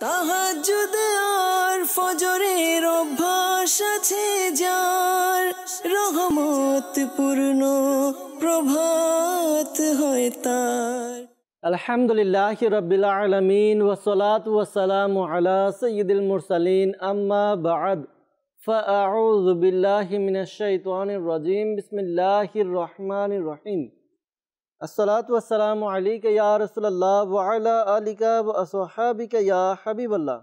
তাহাজ্জুদ আর ফজরের অভ্যাস আছে যার, রহমত পূর্ণ প্রভাত হয় তার। আলহামদুলিল্লাহি রাব্বিল আলামিন ওয়াসসালাতু ওয়াসসালামু আলা সাইয়্যিদিল মুরসালিন আম্মা বা'দ ফাআউযু বিল্লাহি মিনাশ শাইতানির রাজীম বিসমিল্লাহির রহমানির রহিম। আসসালাতু ওয়াসসালামু আলাইকা ইয়া রাসূলুল্লাহ ওয়া আলা আলিকা ওয়া আসহাবিকা ইয়া হাবিবাল্লাহ।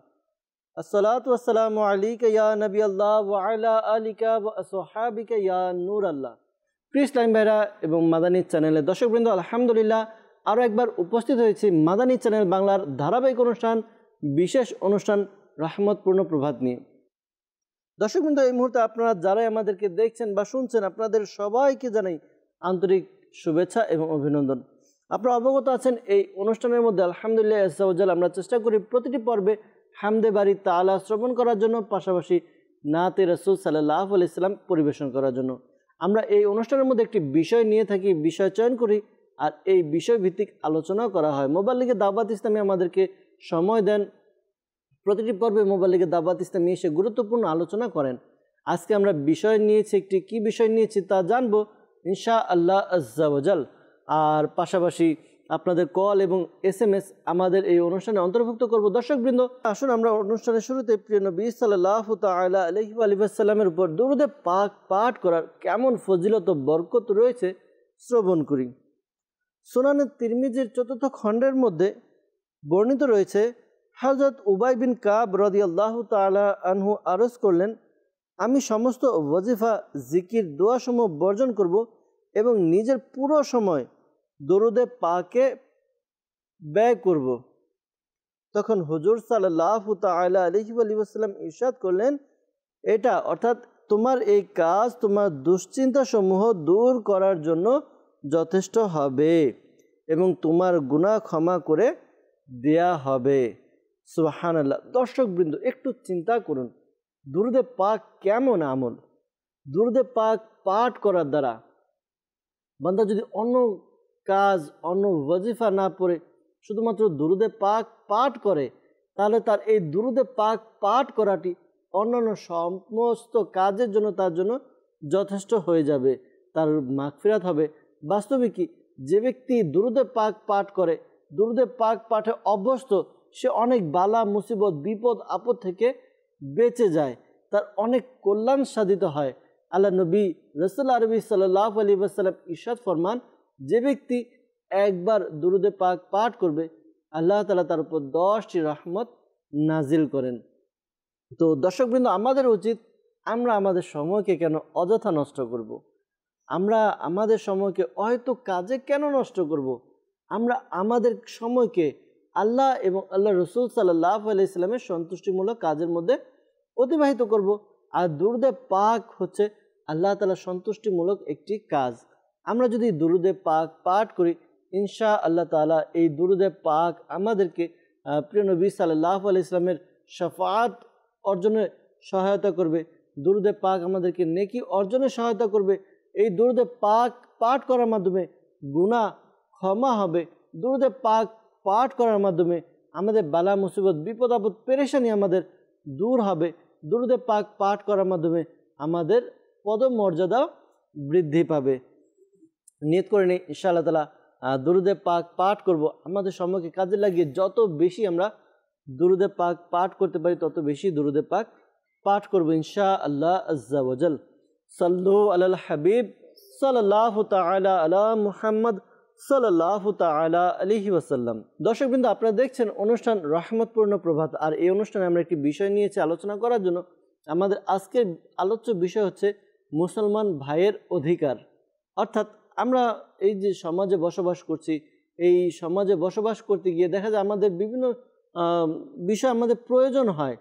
আসসালাতু ওয়াসসালামু আলাইকা ইয়া নবিয়াল্লাহ ওয়া আলা আলিকা ওয়া আসহাবিকা ইয়া নূরাল্লাহ। প্রিয় ইসলাম ভাইরা এবং মাদানী চ্যানেলের দর্শকবৃন্দ, আলহামদুলিল্লাহ আরও একবার উপস্থিত হয়েছি মাদানী চ্যানেল বাংলার ধারাবাহিক অনুষ্ঠান, বিশেষ অনুষ্ঠান রহমতপূর্ণ প্রভাত নিয়ে। দর্শকবৃন্দ, এই মুহূর্তে আপনারা যারাই আমাদেরকে দেখছেন বা শুনছেন, আপনাদের সবাইকে জানাই আন্তরিক শুভেচ্ছা এবং অভিনন্দন। আপনারা অবগত আছেন এই অনুষ্ঠানের মধ্যে আলহামদুলিল্লাহ আজ্জা ওয়া জাল আমরা চেষ্টা করি প্রতিটি পর্বে হামদে বারি তাআলা শ্রবণ করার জন্য, পাশাপাশি নাতে রাসূল সাল্লাল্লাহু আলাইহি ওয়াসাল্লাম পরিবেশন করার জন্য। আমরা এই অনুষ্ঠানের মধ্যে একটি বিষয় নিয়ে থাকি, বিষয় চয়ন করি, আর এই বিষয়ভিত্তিক আলোচনাও করা হয়। মোবাল্লিগে দাওয়াত ইসলামী আমাদেরকে সময় দেন, প্রতিটি পর্বে মোবাল্লিগে দাওয়াত ইসলামী এসে গুরুত্বপূর্ণ আলোচনা করেন। আজকে আমরা বিষয় নিয়েছি, একটি কি বিষয় নিয়েছি তা জানবো ইনশাআল্লাহ আজ্জা ওয়া জাল। আর পাশাপাশি আপনাদের কল এবং SMS আমাদের এই অনুষ্ঠানে অন্তর্ভুক্ত করব। দর্শকবৃন্দ, আসুন আমরা অনুষ্ঠানের শুরুতে প্রিয় নবী সাল্লাল্লাহু তাআলা আলাইহি ওয়া সাল্লামের উপর দুরূদে পাক পাঠ করার কেমন ফজিলত ও বরকত রয়েছে শ্রবণ করি। সুনানে তিরমিজির ৪র্থ খণ্ডের মধ্যে বর্ণিত রয়েছে, হযরত উবাই বিন কাব রাদিয়াল্লাহু তাআলা আনহু আরজ করলেন, আমি সমস্ত ওয়াজিফা, জিকির, দোয়াসমূহ বর্জন করব এবং নিজের পুরো সময় দরুদে পাকে ব্যয় করব। তখন হুজুর সাল্লাল্লাহু তাআলা আলাইহি ওয়া সাল্লাম ইরশাদ করলেন, এটা অর্থাৎ তোমার এই কাজ তোমার দুশ্চিন্তা সমূহ দূর করার জন্য যথেষ্ট হবে এবং তোমার গুনাহ ক্ষমা করে দেয়া হবে। সুবহানাল্লাহ। দর্শকবৃন্দ, একটু চিন্তা করুন, দুরূদে পাক কেমন আমল। দুরূদে পাক পাঠ করার দ্বারা বান্দা যদি অন্য কাজ, অন্য ওয়াজিফা না পড়ে শুধুমাত্র দুরূদে পাক পাঠ করে, তাহলে তার এই দুরূদে পাক পাঠ করাটি অন্যান্য সমস্ত কাজের জন্য তার জন্য যথেষ্ট হয়ে যাবে, তার মাগফিরাত হবে। বাস্তবিকই যে ব্যক্তি দুরূদে পাক পাঠ করে, দুরূদে পাক পাঠে অভ্যস্ত, সে অনেক বালা মুসিবত, বিপদ আপদ থেকে বেঁচে যায়, তার অনেক কল্যাণ সাধিত হয়। আল্লাহ নবী রাসূল আরবি সাল্লাল্লাহু আলাইহি ওয়াসাল্লাম ইরশাদ ফরমান, যে ব্যক্তি একবার দুরূদে পাক পাঠ করবে, আল্লাহ তাআলা তার উপর 10টি রহমত নাজিল করেন। তো দর্শকবৃন্দ, আমাদের উচিত আমরা আমাদের সময়কে কেন অযথা নষ্ট করব? আমরা আমাদের সময়কে হয়তো কাজে কেন নষ্ট করব? আমরা আমাদের সময়কে আল্লাহ এবং আল্লাহ রসুল সাল্লাল্লাহু আলাইহি ওয়াসাল্লামের সন্তুষ্টিমূলক কাজের মধ্যে অতিবাহিত করব। আর দুরূদে পাক হচ্ছে আল্লাহ তাআলা সন্তুষ্টিমূলক একটি কাজ। আমরা যদি দুরূদে পাক পাঠ করি, ইনশাআল্লাহ তাআলা এই দুরূদে পাক আমাদেরকে প্রিয় নবী সাল্লাল্লাহু আলাইহি ওয়াসাল্লামের শাফাআত অর্জনে সহায়তা করবে। দুরূদে পাক আমাদেরকে নেকি অর্জনে সহায়তা করবে। এই দুরূদে পাক পাঠ করার মাধ্যমে গুনাহ ক্ষমা হবে। দুরূদে পাক পাঠ করার মাধ্যমে আমাদের বালা মুসিবত, বিপদ আপদ, পেরেশানি আমাদের দূর হবে। দুরূদে পাক পাঠ করার মাধ্যমে আমাদের পদমর্যাদা বৃদ্ধি পাবে। নিয়ত করে নিই ইনশাআল্লাহ তাআলা দুরূদে পাক পাঠ করব। আমাদের সময়কে কাজে লাগিয়ে যত বেশি আমরা দুরূদে পাক পাঠ করতে পারি, তত বেশি দুরূদে পাক পাঠ করব ইনশাআল্লাহ আজ্জা ওয়া জাল। সাল্লু আলাল হাবিব সাল্লাল্লাহু তাআলা আলা মুহাম্মদ সাল্লাল্লাহু তাআলা আলাইহি ওয়াসাল্লাম। দর্শকবৃন্দ, আপনারা দেখছেন অনুষ্ঠান রহমতপূর্ণ প্রভাত, আর এই অনুষ্ঠানে আমরা একটি বিষয় নিয়েছি আলোচনা করার জন্য। আমাদের আজকের আলোচ্য বিষয় হচ্ছে মুসলমান ভাইয়ের অধিকার। অর্থাৎ আমরা এই যে সমাজে বসবাস করছি, এই সমাজে বসবাস করতে গিয়ে দেখা যায় আমাদের বিভিন্ন বিষয় আমাদের প্রয়োজন হয়।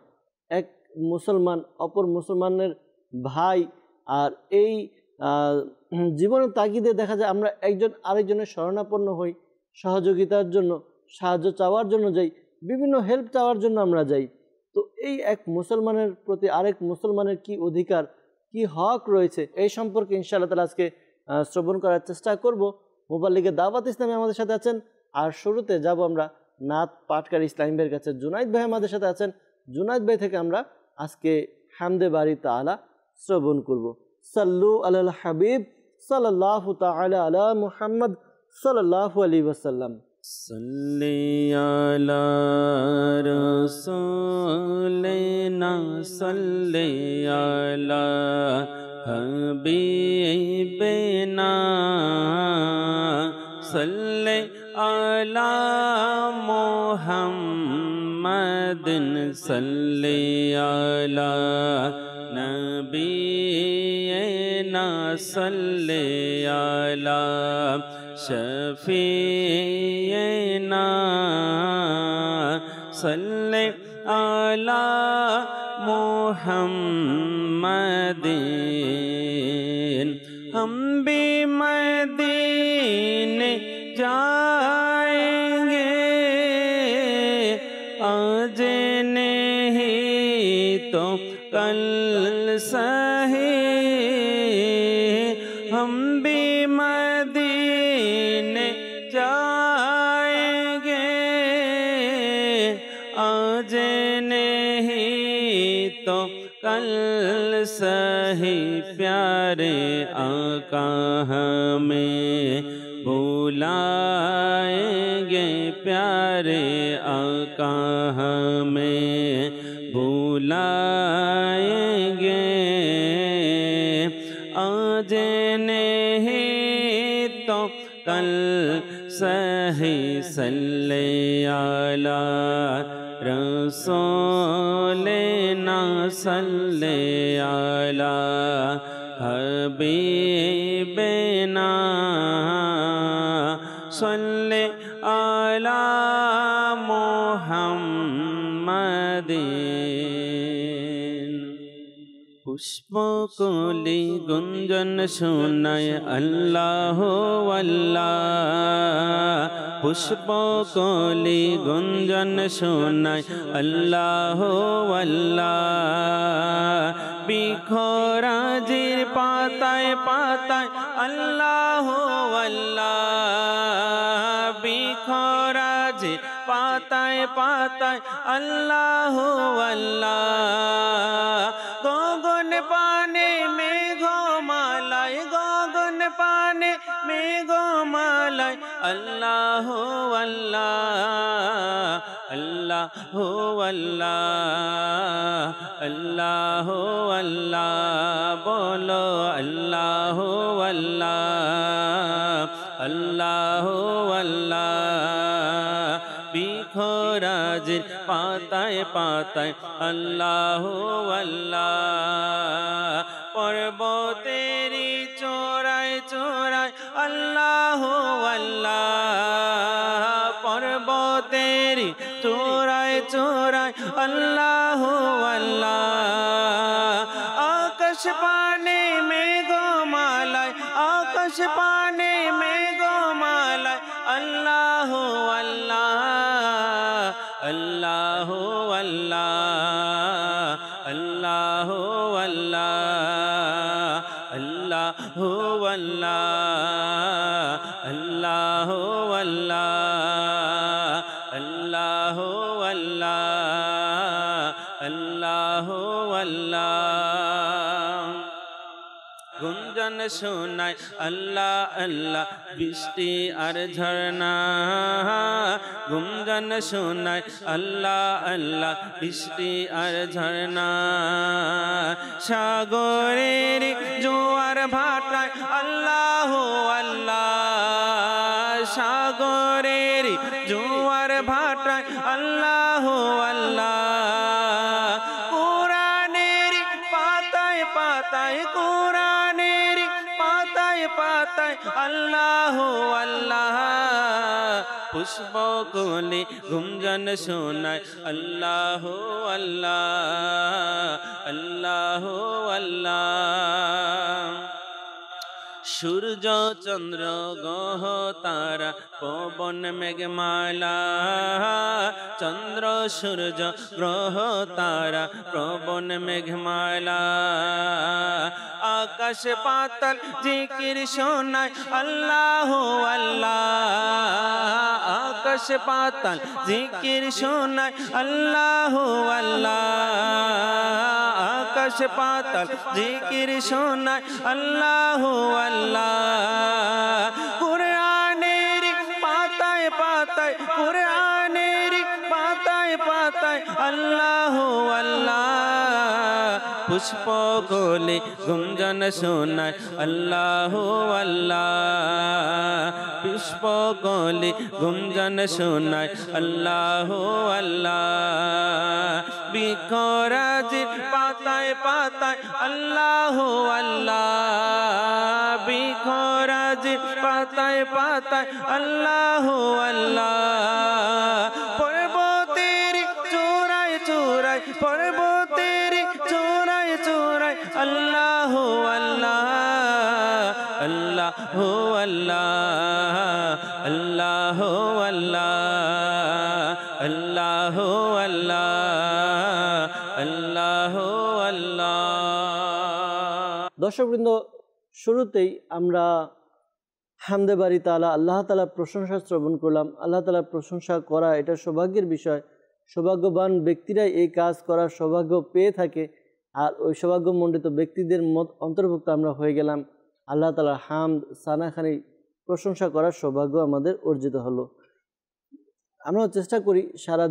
এক মুসলমান অপর মুসলমানের ভাই, আর এই জীবনের তাগিদে দেখা যায় আমরা একজন আরেকজনের শরণাপন্ন হই, সহযোগিতার জন্য, সাহায্য চাওয়ার জন্য যাই, বিভিন্ন হেল্প চাওয়ার জন্য আমরা যাই। তো এই এক মুসলমানের প্রতি আরেক মুসলমানের কি অধিকার, কি হক রয়েছে, এই সম্পর্কে ইনশাআল্লাহ তাআলা আজকে শ্রবণ করার চেষ্টা করব। মুবাল্লিগে দাওয়াত ইসলামী আমাদের সাথে আছেন, আর শুরুতে যাব আমরা নাত পাঠকারী ইসলামী ভাইয়ের কাছে জুনাইদ ভাই আমাদের সাথে আছেন। জুনাইদ ভাই থেকে আমরা আজকে হামদে বারি তাআলা শ্রবণ করব। সাল্লু আলাল হাবিব সাল্লাল্লাহু তাআলা আলা মুহাম্মদ সাল্লাল্লাহু আলাইহি ওয়াসাল্লাম। সাল্লি আলা রাসূলিনা সাল্লি আলা হাবিবিনা সাল্লি আলা মুহাম্মাদিন সাল্লি আলা নবিয়িনা সাল্লি আলা শফিয়িনা সাল্লি আলা মুহাম্মাদিন। हम भी मदीने जाएंगे आज नहीं तो कल सही, हम भी मदीने जाएंगे आज नहीं तो कल सही। प्यारे आका हमें बुलाएंगे, प्यारे आका हमें बुलाएंगे आज नहीं तो कल सही। सल्ले अला रसूलिना सल्ले अला हबीबिना सल्ले अला मुहम्मदिन। पुष्पकली गुंजन शोनाय अल्लाह अल्लाह, पुष्पकली गुंजन शोनाय अल्लाह अल्लाह। बिखराजिर पाताय पाताय अल्लाह अल्लाह, बिखराजिर पाताय पाताय अल्लाह अल्लाह। गगन पाने मेघमालाय, गगन पाने मेघमालाय अल्लाह अल्लाह अल्लाह अल्लाह अल्लाह अल्लाह। बोलो अल्लाह अल्लाह अल्लाह अल्लाह। बिखराजिर पाताय पाताय अल्लाह अल्लाह। पर्वतेरी चोराय चोराय अल्लाह अल्लाह, पर्वतेरी चोराय चोराय अल्लाह अल्लाह। आकाश पाने मेघमालाय, आकाश पाने मेघमालाय अल्लाह अल्लाह अल्लाह अल्लाह अल्लाह अल्लाह अल्लाह अल्लाह अल्लाह अल्लाह अल्लाह अल्लाह अल्लाह। गुंजन शोनाय अल्लाह अल्लाह बृष्टि और झरना, गुंजन शोनाय अल्लाह अल्लाह बृष्टि और झरना। सागरेर जोयार भाटाय अल्लाह अल्लाह, सागरेर जोयार भाटाय अल्लाह अल्लाह। कुरानेर पाताय पाताय, कुरानेर पाताय पाताय अल्लाह अल्लाह। पुष्पकली गुंजन शोनाय अल्लाह अल्लाह अल्लाह अल्लाह। সূর্য চন্দ্র গ্রহ তারা পবন মেঘমালা চন্দ্র সূর্য গ্রহ তারা পবন মেঘমালা আকাশ পাতাল জিকির শোনায় আল্লাহ আল্লাহ আকাশ পাতাল জিকির শোনায় আল্লাহ আল্লাহ আকাশ পাতাল জিকির শোনায় আল্লাহ আল্লাহ কুরআনের পাতায় পাতায় কুরআনের পাতায় পাতায় আল্লাহ আল্লাহ পুষ্প গোলে গুঞ্জন শোনায় আল্লাহ আল্লাহ পুষ্প গোলে গুঞ্জন শোনায় আল্লাহ আল্লাহ বৃক্ষরাজির পাতায় পাতায় আল্লাহ আল্লাহ বৃক্ষরাজির পাতায় পাতায় আল্লাহ আল্লাহ পর্বতের চূড়ায় চূড়ায় পর্বতের চূড়ায় চূড়ায় আল্লাহ আল্লাহ আল্লাহ আল্লাহ আল্লাহ আল্লাহ আল্লাহ আল্লাহ আল্লাহ আল্লাহ। দর্শকবৃন্দ, শুরুতেই আমরা হামদে বারি তাআলা আল্লাহ তাআলার প্রশংসা শ্রবণ করলাম। আল্লাহ তাআলার প্রশংসা করা এটা সৌভাগ্যের বিষয়। সৌভাগ্যবান ব্যক্তিরাই এই কাজ করার সৌভাগ্য পেয়ে থাকে, আর ওই সৌভাগ্যমণ্ডিত ব্যক্তিদের অন্তর্ভুক্ত আমরা হয়ে গেলাম। আল্লাহ তাআলার হামদ সানাখানি প্রশংসা করার সৌভাগ্য আমাদের অর্জিত হলো। আমরা চেষ্টা করি সারা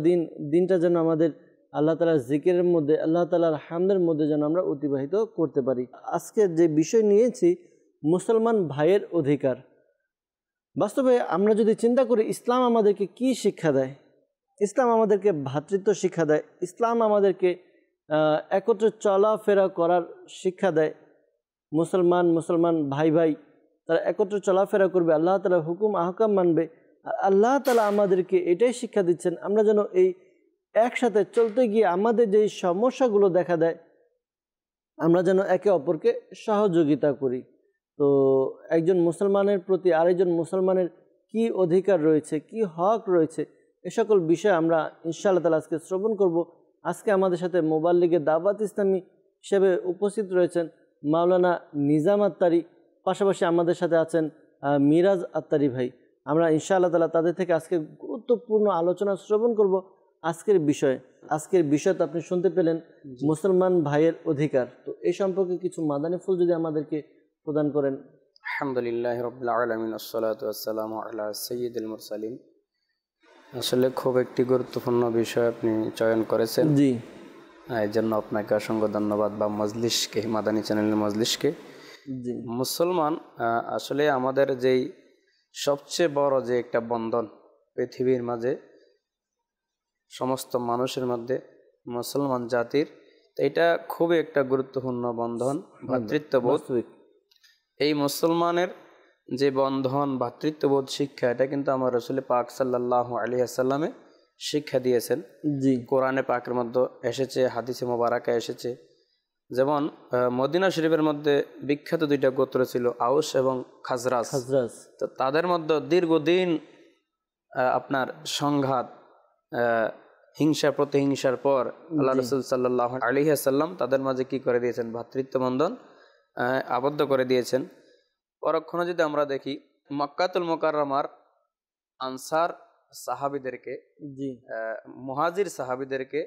দিনটা যেন আমাদের আল্লাহ তাআলার জিকিরের মধ্যে, আল্লাহ তাআলার হামদের মধ্যে যেন আমরা অতিবাহিত করতে পারি। আজকের যে বিষয় নিয়েছি, মুসলমান ভাইয়ের অধিকার। বাস্তবে আমরা যদি চিন্তা করি, ইসলাম আমাদেরকে কি শিক্ষা দেয়? ইসলাম আমাদেরকে ভ্রাতৃত্ব শিক্ষা দেয়। ইসলাম আমাদেরকে একত্রে চলাফেরা করার শিক্ষা দেয়। মুসলমান ভাই তারা একত্রে চলাফেরা করবে, আল্লাহ তাআলার হুকুম আহকাম মানবে। আর আল্লাহ তাআলা আমাদেরকে এটাই শিক্ষা দিচ্ছেন, আমরা যেন এই একসাথে চলতে গিয়ে আমাদের যেই সমস্যাগুলো দেখা দেয়, আমরা যেন একে অপরকে সহযোগিতা করি। তো একজন মুসলমানের প্রতি আরেকজন মুসলমানের কি অধিকার রয়েছে, কি হক রয়েছে, এ সকল বিষয় আমরা ইনশাআল্লাহ তাআলা আজকে শ্রবণ করব। আজকে আমাদের সাথে মোবাল্লিগে দাওয়াত ইসলামী হিসেবে উপস্থিত রয়েছেন মাওলানা নিজাম আত্তারি, পাশাপাশি আমাদের সাথে আছেন মিরাজ আত্তারি ভাই। আমরা ইনশাআল্লাহ তাআলা তাদের থেকে আজকে গুরুত্বপূর্ণ আলোচনা শ্রবণ করব। আজকের বিষয় তো আপনি শুনতে পেলেন, মুসলমান ভাইয়ের অধিকার। তো এই সম্পর্কে কিছু মাদানী ফুল যদি আমাদেরকে প্রদান করেন। আলহামদুলিল্লাহ রাব্বিল আলামিন ওয়াসসালাতু ওয়াসসালামু আলা সাইয়্যিদিল মুরসালিন। আসলে খুব একটি গুরুত্বপূর্ণ বিষয় আপনি চয়ন করেছেন। জি, এর জন্য আপনাকে অসংখ্য ধন্যবাদ, বা মজলিসকে, মাদানী চ্যানেলের মজলিসকে। জি, মুসলমান আসলে আমাদের যেই সবচেয়ে বড় যে একটা বন্ধন পৃথিবীর মাঝে, সমস্ত মানুষের মধ্যে মুসলমান জাতির, এটা খুবই একটা গুরুত্বপূর্ণ বন্ধন, ভ্রাতৃত্ববোধ। এই মুসলমানের যে বন্ধন, ভ্রাতৃত্ববোধ শিক্ষা, এটা কিন্তু আমার রাসূল পাক সাল্লাল্লাহু আলাইহি ওয়াসাল্লামে শিক্ষা দিয়েছেন। জি, কোরআনে পাকের মধ্যে এসেছে, হাদিসে মোবারকে এসেছে। যেমন মদিনা শরীফের মধ্যে বিখ্যাত দুইটা গোত্র ছিল, আউস এবং খাজরাজ। তো তাদের মধ্যে দীর্ঘদিন আপনার সংঘাত, হিংসা প্রতিহিংসার পর আল্লাহ রাসূল সাল্লাল্লাহু আলাইহি ওয়াসাল্লাম তাদের মাঝে কি করে দিয়েছেন? ভ্রাতৃত্ব বন্ধন আবদ্ধ করে দিয়েছেন। পরক্ষণে যদি আমরা দেখি, মক্কাতুল মুকাররমার আনসার সাহাবীদেরকে, মুহাজির সাহাবীদেরকে,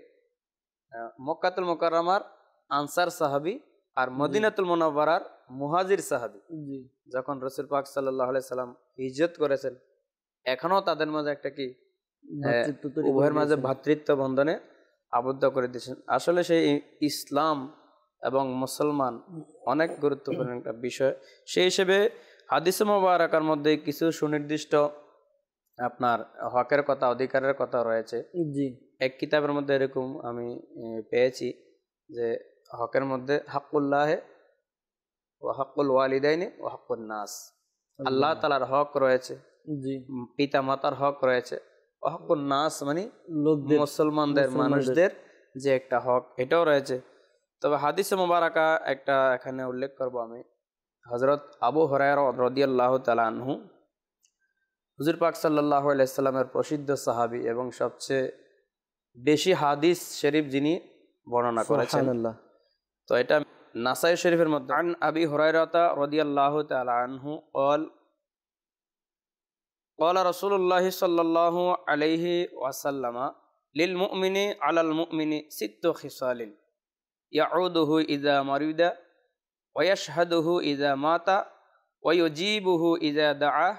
মক্কাতুল মুকাররমার আনসার সাহাবী আর মদিনাতুল মুনাওয়ারার মুহাজির সাহাবী, যখন রাসূল পাক সাল্লাল্লাহু আলাইহি সাল্লাম হিজরত করেছেন, এখনো তাদের মাঝে একটা কি উভয়ের মাঝে ভ্রাতৃত্ব বন্ধনে আবদ্ধ করে দিয়েছেন। আসলে সেই ইসলাম এবং মুসলমান অনেক গুরুত্বপূর্ণ একটা বিষয়। সেই হিসেবে হাদিসে মুবারাকার মধ্যে কিছু সুনির্দিষ্ট আপনার হকের কথা, অধিকারের কথা রয়েছে। এক কিতাবের মধ্যে এরকম আমি পেয়েছি যে হকের মধ্যে হাক্কুল্লাহ ওয়া হাক্কুল ওয়ালিদাইনি ওয়া হাক্কুন নাস, আল্লাহ তাআলার হক রয়েছে, পিতা মাতার হক রয়েছে, ওয়া হাক্কুন নাস মানে মুসলমানদের, মানুষদের যে একটা হক, এটাও রয়েছে। তবে হাদিসে মুবারাকা একটা এখানে উল্লেখ করব আমি। হযরত আবু হুরায়রা রাদিয়াল্লাহু তাআলা আনহু, হুজুর পাক সাল্লাল্লাহু আলাইহি সাল্লামের প্রসিদ্ধ সাহাবী এবং সবচেয়ে বেশি হাদিস শরীফ যিনি বর্ণনা করেছেন। সুবহানাল্লাহ। তো এটা নাসাই শরীফের মধ্যে আন আবি হুরায়রা রাদিয়াল্লাহু তাআলা আনহু قال قال رسول الله صلى الله عليه وسلم للمؤمن على المؤمن ست خصال يعوده إذا مرض ويشهده إذا مات ويجيبه إذا دعاه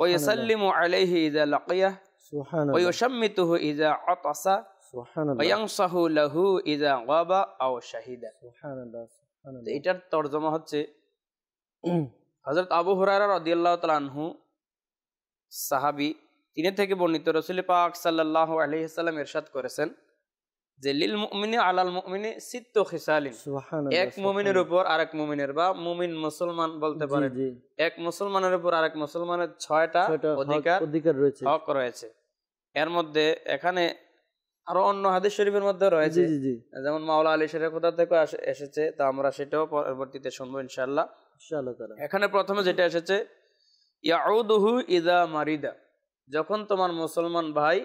ويسلم عليه إذا لقيه সুবহানাল্লাহ। ويشمته إذا عطس সুবহানাল্লাহ। وينصح له إذا غاب أو شهد। সুবহানাল্লাহ। সুবহানাল্লাহ। এটার তরজমা হচ্ছে, হযরত আবু হুরায়রা রাদিয়াল্লাহু তাআলা আনহু সাহাবী, তিনি থেকে বর্ণিত, রাসূল পাক সাল্লাল্লাহু আলাইহি সাল্লাম ইরশাদ করেছেন যে লিল মুমিনি আলাল মুমিনি সিত্তু খিসালিন, সুবহানাল্লাহ। এক মুমিনের উপর আরেক মুমিনের, বা মুমিন মুসলমান বলতে পারেন, জি, এক মুসলমানের উপর আরেক মুসলমানের 6টা অধিকার রয়েছে, হক রয়েছে। এর মধ্যে এখানে আরো অন্য হাদিস শরীফের মধ্যে রয়েছে, জি জি, যেমন মাওলা আলী শরীফের কথা থেকে এসেছে, তা আমরা সেটাও পরবর্তীতে শুনবো ইনশাআল্লাহ। ইনশাআল্লাহ তাআলা। এখানে প্রথমে যেটা এসেছে, ইয়াউদুহু ইযা মারিদা, যখন তোমার মুসলমান ভাই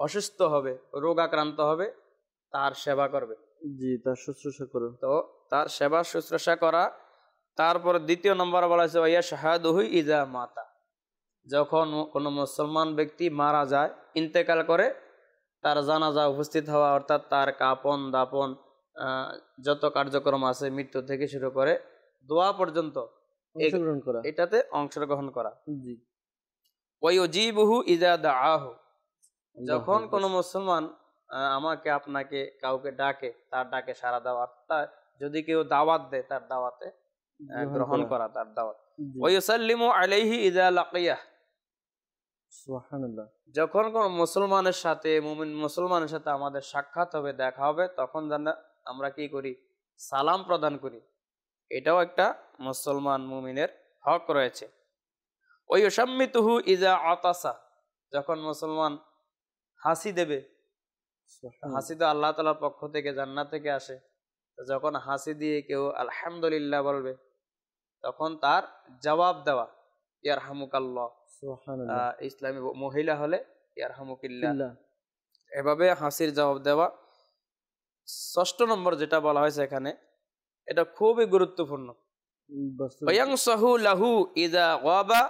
অসুস্থ হবে, রোগাক্রান্ত হবে, তার সেবা করবে। জি, তার শুশ্রূষা করো। তো তার সেবা শুশ্রূষা করা। তারপর দ্বিতীয় নম্বর বলা হয়েছে ওয়াশহাদুহু ইযা মাতা, যখন কোনো মুসলমান ব্যক্তি মারা যায়, ইন্তেকাল করে, তার জানাজা উপস্থিত হওয়া, অর্থাৎ তার কাপন দাপন যত কার্যক্রম আছে, মৃত্যু থেকে শুরু করে দোয়া পর্যন্ত অংশগ্রহণ করা, এটাতে অংশগ্রহণ করা। জি। ওয়ায়ুজিবুহু ইযা দাআহু, যখন কোনো মুসলমান আমাকে আপনাকে কাউকে ডাকে, তার ডাকে সাড়া দেওয়া, অর্থাৎ যদি কেউ দাওয়াত দেয়, তার দাওয়াতে গ্রহণ করা, তার দাওয়াত। ওয়ায়ুসাল্লিমু আলাইহি ইযা লাকিয়াহ, সুবহানাল্লাহ, যখন কোন মুসলমানের সাথে, মুমিন মুসলমানের সাথে আমাদের সাক্ষাৎ হবে, দেখা হবে, তখন আমরা কি করি? সালাম প্রদান করি। এটাও একটা মুসলমান মুমিনের হক রয়েছে। ওয়ায়ুশাম্মিতুহু ইযা আতাসা, যখন মুসলমান হাসি দেবে, হাসি তো আল্লাহ তাআলার পক্ষ থেকে, জান্নাত থেকে আসে, যখন হাসি দিয়ে কেউ আলহামদুলিল্লাহ বলবে, তখন তার জবাব দেওয়া ইয়ারহামুকাল্লাহ, সুবহানাল্লাহ, ইসলামী মহিলা হলে ইয়ারহামুকিল্লাহ, এভাবে হাসির জবাব দেওয়া। ৬ষ্ঠ নম্বর যেটা বলা হয়েছে এখানে, এটা খুবই গুরুত্বপূর্ণ, ওয়ায়ানসাহু লাহু ইযা গাবা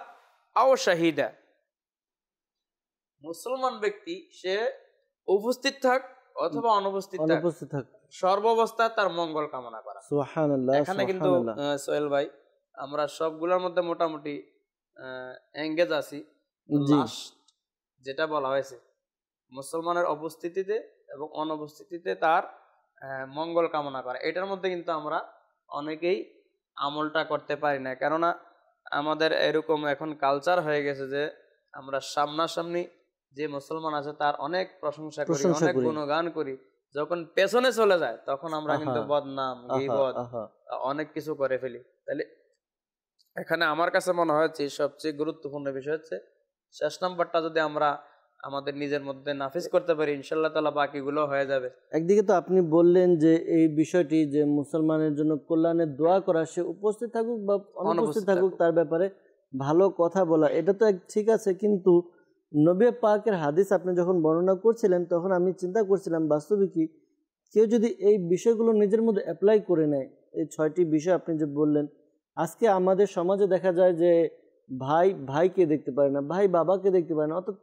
আও শাহিদা, মুসলমান ব্যক্তি সে উপস্থিত থাক অথবা অনুপস্থিত থাক, সর্বাবস্থায় তার মঙ্গল কামনা করা। সুবহানাল্লাহ। এখানে কিন্তু সোহেল ভাই, আমরা সবগুলোর মধ্যে মোটামুটি এঙ্গেজ আছি। লাস্ট যেটা বলা হয়েছে, মুসলমানের উপস্থিতিতে এবং অনুপস্থিতিতে তার মঙ্গল কামনা করা, এটার মধ্যে কিন্তু আমরা অনেকেই আমলটা করতে পারি না। কেননা আমাদের এরকম এখন কালচার হয়ে গেছে যে আমরা সামনাসামনি যে মুসলমান আছে তার অনেক প্রশংসা করি, অনেক গুণগান করি, যখন পেছনে চলে যায় তখন আমরা কিন্তু বদনাম, গীবত, অনেক কিছু করে ফেলি। তাহলে এখানে আমার কাছে মনে হচ্ছে সবচেয়ে গুরুত্বপূর্ণ বিষয় হচ্ছে, শেষ নাম্বারটা যদি আমরা আমাদের নিজের মধ্যে নাফিজ করতে পারি, ইনশাআল্লাহ তাআলা বাকিগুলো হয়ে যাবে। একদিকে তো আপনি বললেন যে এই বিষয়টি যে মুসলমানের জন্য কল্যাণের দোয়া করা, সে উপস্থিত থাকুক বা অনুপস্থিত থাকুক, তার ব্যাপারে ভালো কথা বলা, এটা তো ঠিক আছে। কিন্তু নবী পাকের হাদিস আপনি যখন বর্ণনা করছিলেন, তখন আমি চিন্তা করছিলাম বাস্তবিকই কেউ যদি এই বিষয়গুলো নিজের মধ্যে অ্যাপ্লাই করে নেয়, এই 6টি বিষয় আপনি যে বললেন, আজকে আমাদের সমাজে দেখা যায় যে ভাই ভাইকে দেখতে পারে না, ভাই বাবাকে দেখতে পারে না, অর্থাৎ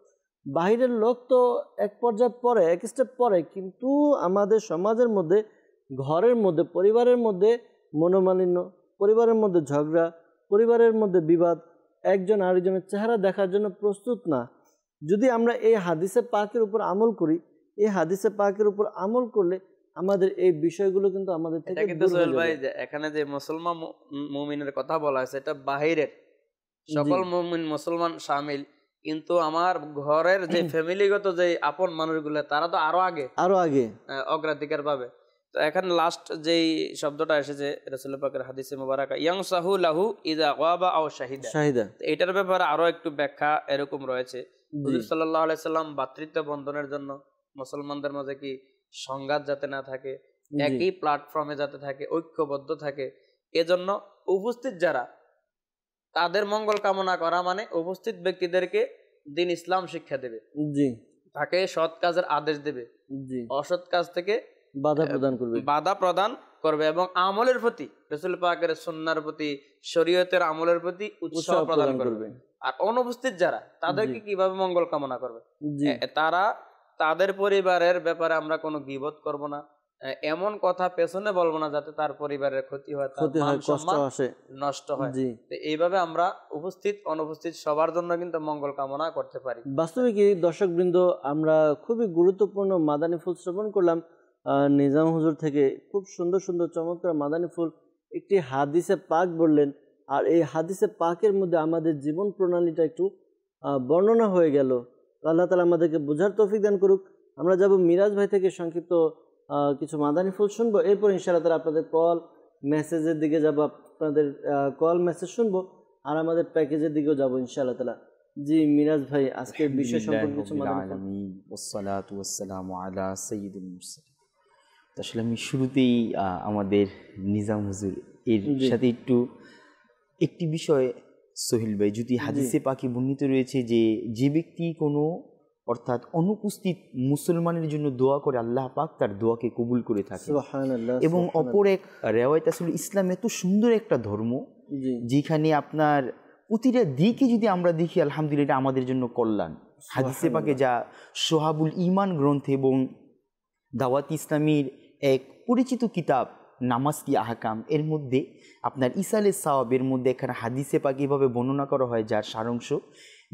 বাহিরের লোক তো এক পর্যায়ে পরে, এক স্টেপ পরে, কিন্তু আমাদের সমাজের মধ্যে, ঘরের মধ্যে, পরিবারের মধ্যে মনোমালিন্য, পরিবারের মধ্যে ঝগড়া, পরিবারের মধ্যে বিবাদ, একজন আরেকজনের চেহারা দেখার জন্য প্রস্তুত না। যদি আমরা এই হাদিসে পাকের উপর আমল করি, এই হাদিসে পাকের উপর আমল করলে আমাদের এই বিষয়গুলো কিন্তু আমাদের থেকে দূর হয়ে যাবে। ভাই, এখানে যে মুসলমান মুমিনের কথা বলা আছে, এটা বাহিরের সকল মুমিন মুসলমান শামিল, কিন্তু আমার ঘরের যে ফ্যামিলিগত যে আপন মানুষগুলো, তারা তো আরো আগে অগ্রাধিকার পাবে। তো এখানে লাস্ট যেই শব্দটা এসেছে রাসূল পাকের হাদিসে মুবারাকা, ইয়ানসাহু লাহু ইযা গাবা আও শাহিদা, এটার ব্যাপারে আরো একটু ব্যাখ্যা এরকম রয়েছে। হুজুর সাল্লাল্লাহু আলাইহি সাল্লাম ভ্রাতৃত্ব বন্ধনের জন্য মুসলমানদের মধ্যে কি সংঘাত যাতে না থাকে, একই প্ল্যাটফর্মে যাতে থাকে, ঐক্যবদ্ধ থাকে, এজন্য উপস্থিত যারা, তাদের মঙ্গল কামনা করা মানে উপস্থিত ব্যক্তিদেরকে দিন ইসলাম শিক্ষা দেবে, জি, তাকে সৎ কাজের আদেশ দেবে, জি, অসৎ কাজ থেকে বাধা প্রদান করবে এবং আমলের প্রতি, রাসূল পাকের সুন্নাহর প্রতি, শরীয়তের আমলের প্রতি উৎসাহ প্রদান করবে। আর অনুপস্থিত যারা, তাদেরকে কিভাবে মঙ্গল কামনা করবে? তারা, তাদের পরিবারের ব্যাপারে আমরা কোনো গীবত করব না, এমন কথা পেছনে বলবো না যাতে তার পরিবারের ক্ষতি হয়, নষ্ট হয়। এইভাবে আমরা উপস্থিত অনুপস্থিত সবার জন্য কিন্তু মঙ্গল কামনা করতে পারি। বাস্তবে কি দর্শকবৃন্দ, আমরা খুবই গুরুত্বপূর্ণ মাদানী ফুল শ্রবণ করলাম নিজাম হুজুর থেকে। খুব সুন্দর সুন্দর চমৎকার মাদানী ফুল, একটি হাদিসে পাক বললেন, আর এই হাদিসে পাকের মধ্যে আমাদের জীবন প্রণালীটা একটু বর্ণনা হয়ে গেল। আল্লাহ তাআলা আমাদেরকে বোঝার তৌফিক দান করুক। আমরা যাব মিরাজ ভাই থেকে সংক্ষিপ্ত কিছু মাদানী ফুল শুনবো, এরপর ইনশাআল্লাহ তাআলা আপনাদের কল মেসেজের দিকে যাব, আপনাদের কল মেসেজ শুনবো, আর আমাদের প্যাকেজের দিকেও যাব ইনশাআল্লাহ তাআলা। জি মিরাজ ভাই, আজকের বিষয় সম্পর্কে কিছু মাদানী ফুল। ওয়াসসালাতু ওয়াসসালামু আলা সাইয়্যিদিল মুরসালিন। আসলে আমি শুরুতেই আমাদের নিজাম হুজুর এর সাথে একটি বিষয় সোহেল ভাই, যদি হাদিসে পাকে বর্ণিত রয়েছে যে ব্যক্তি কোনো অর্থাৎ অনুপস্থিত মুসলমানের জন্য দোয়া করে, আল্লাহ পাক তার দোয়াকে কবুল করে থাকে। এবং অপর এক রেওয়ায়েত, আসলে ইসলাম এত সুন্দর একটা ধর্ম যেখানে আপনার প্রতিটা দিকে যদি আমরা দেখি, আলহামদুলিল্লাহ এটা আমাদের জন্য কল্যাণ। হাদিসে পাকে যা সোহাবুল ঈমান গ্রন্থে এবং দাওয়াত ইসলামীর এক পরিচিত কিতাব নামাজ কি আহকাম, এর মধ্যে আপনার ইসালে সাওয়াবের মধ্যে এখানে হাদিসে পাকে এভাবে বর্ণনা করা হয়, যার সারাংশ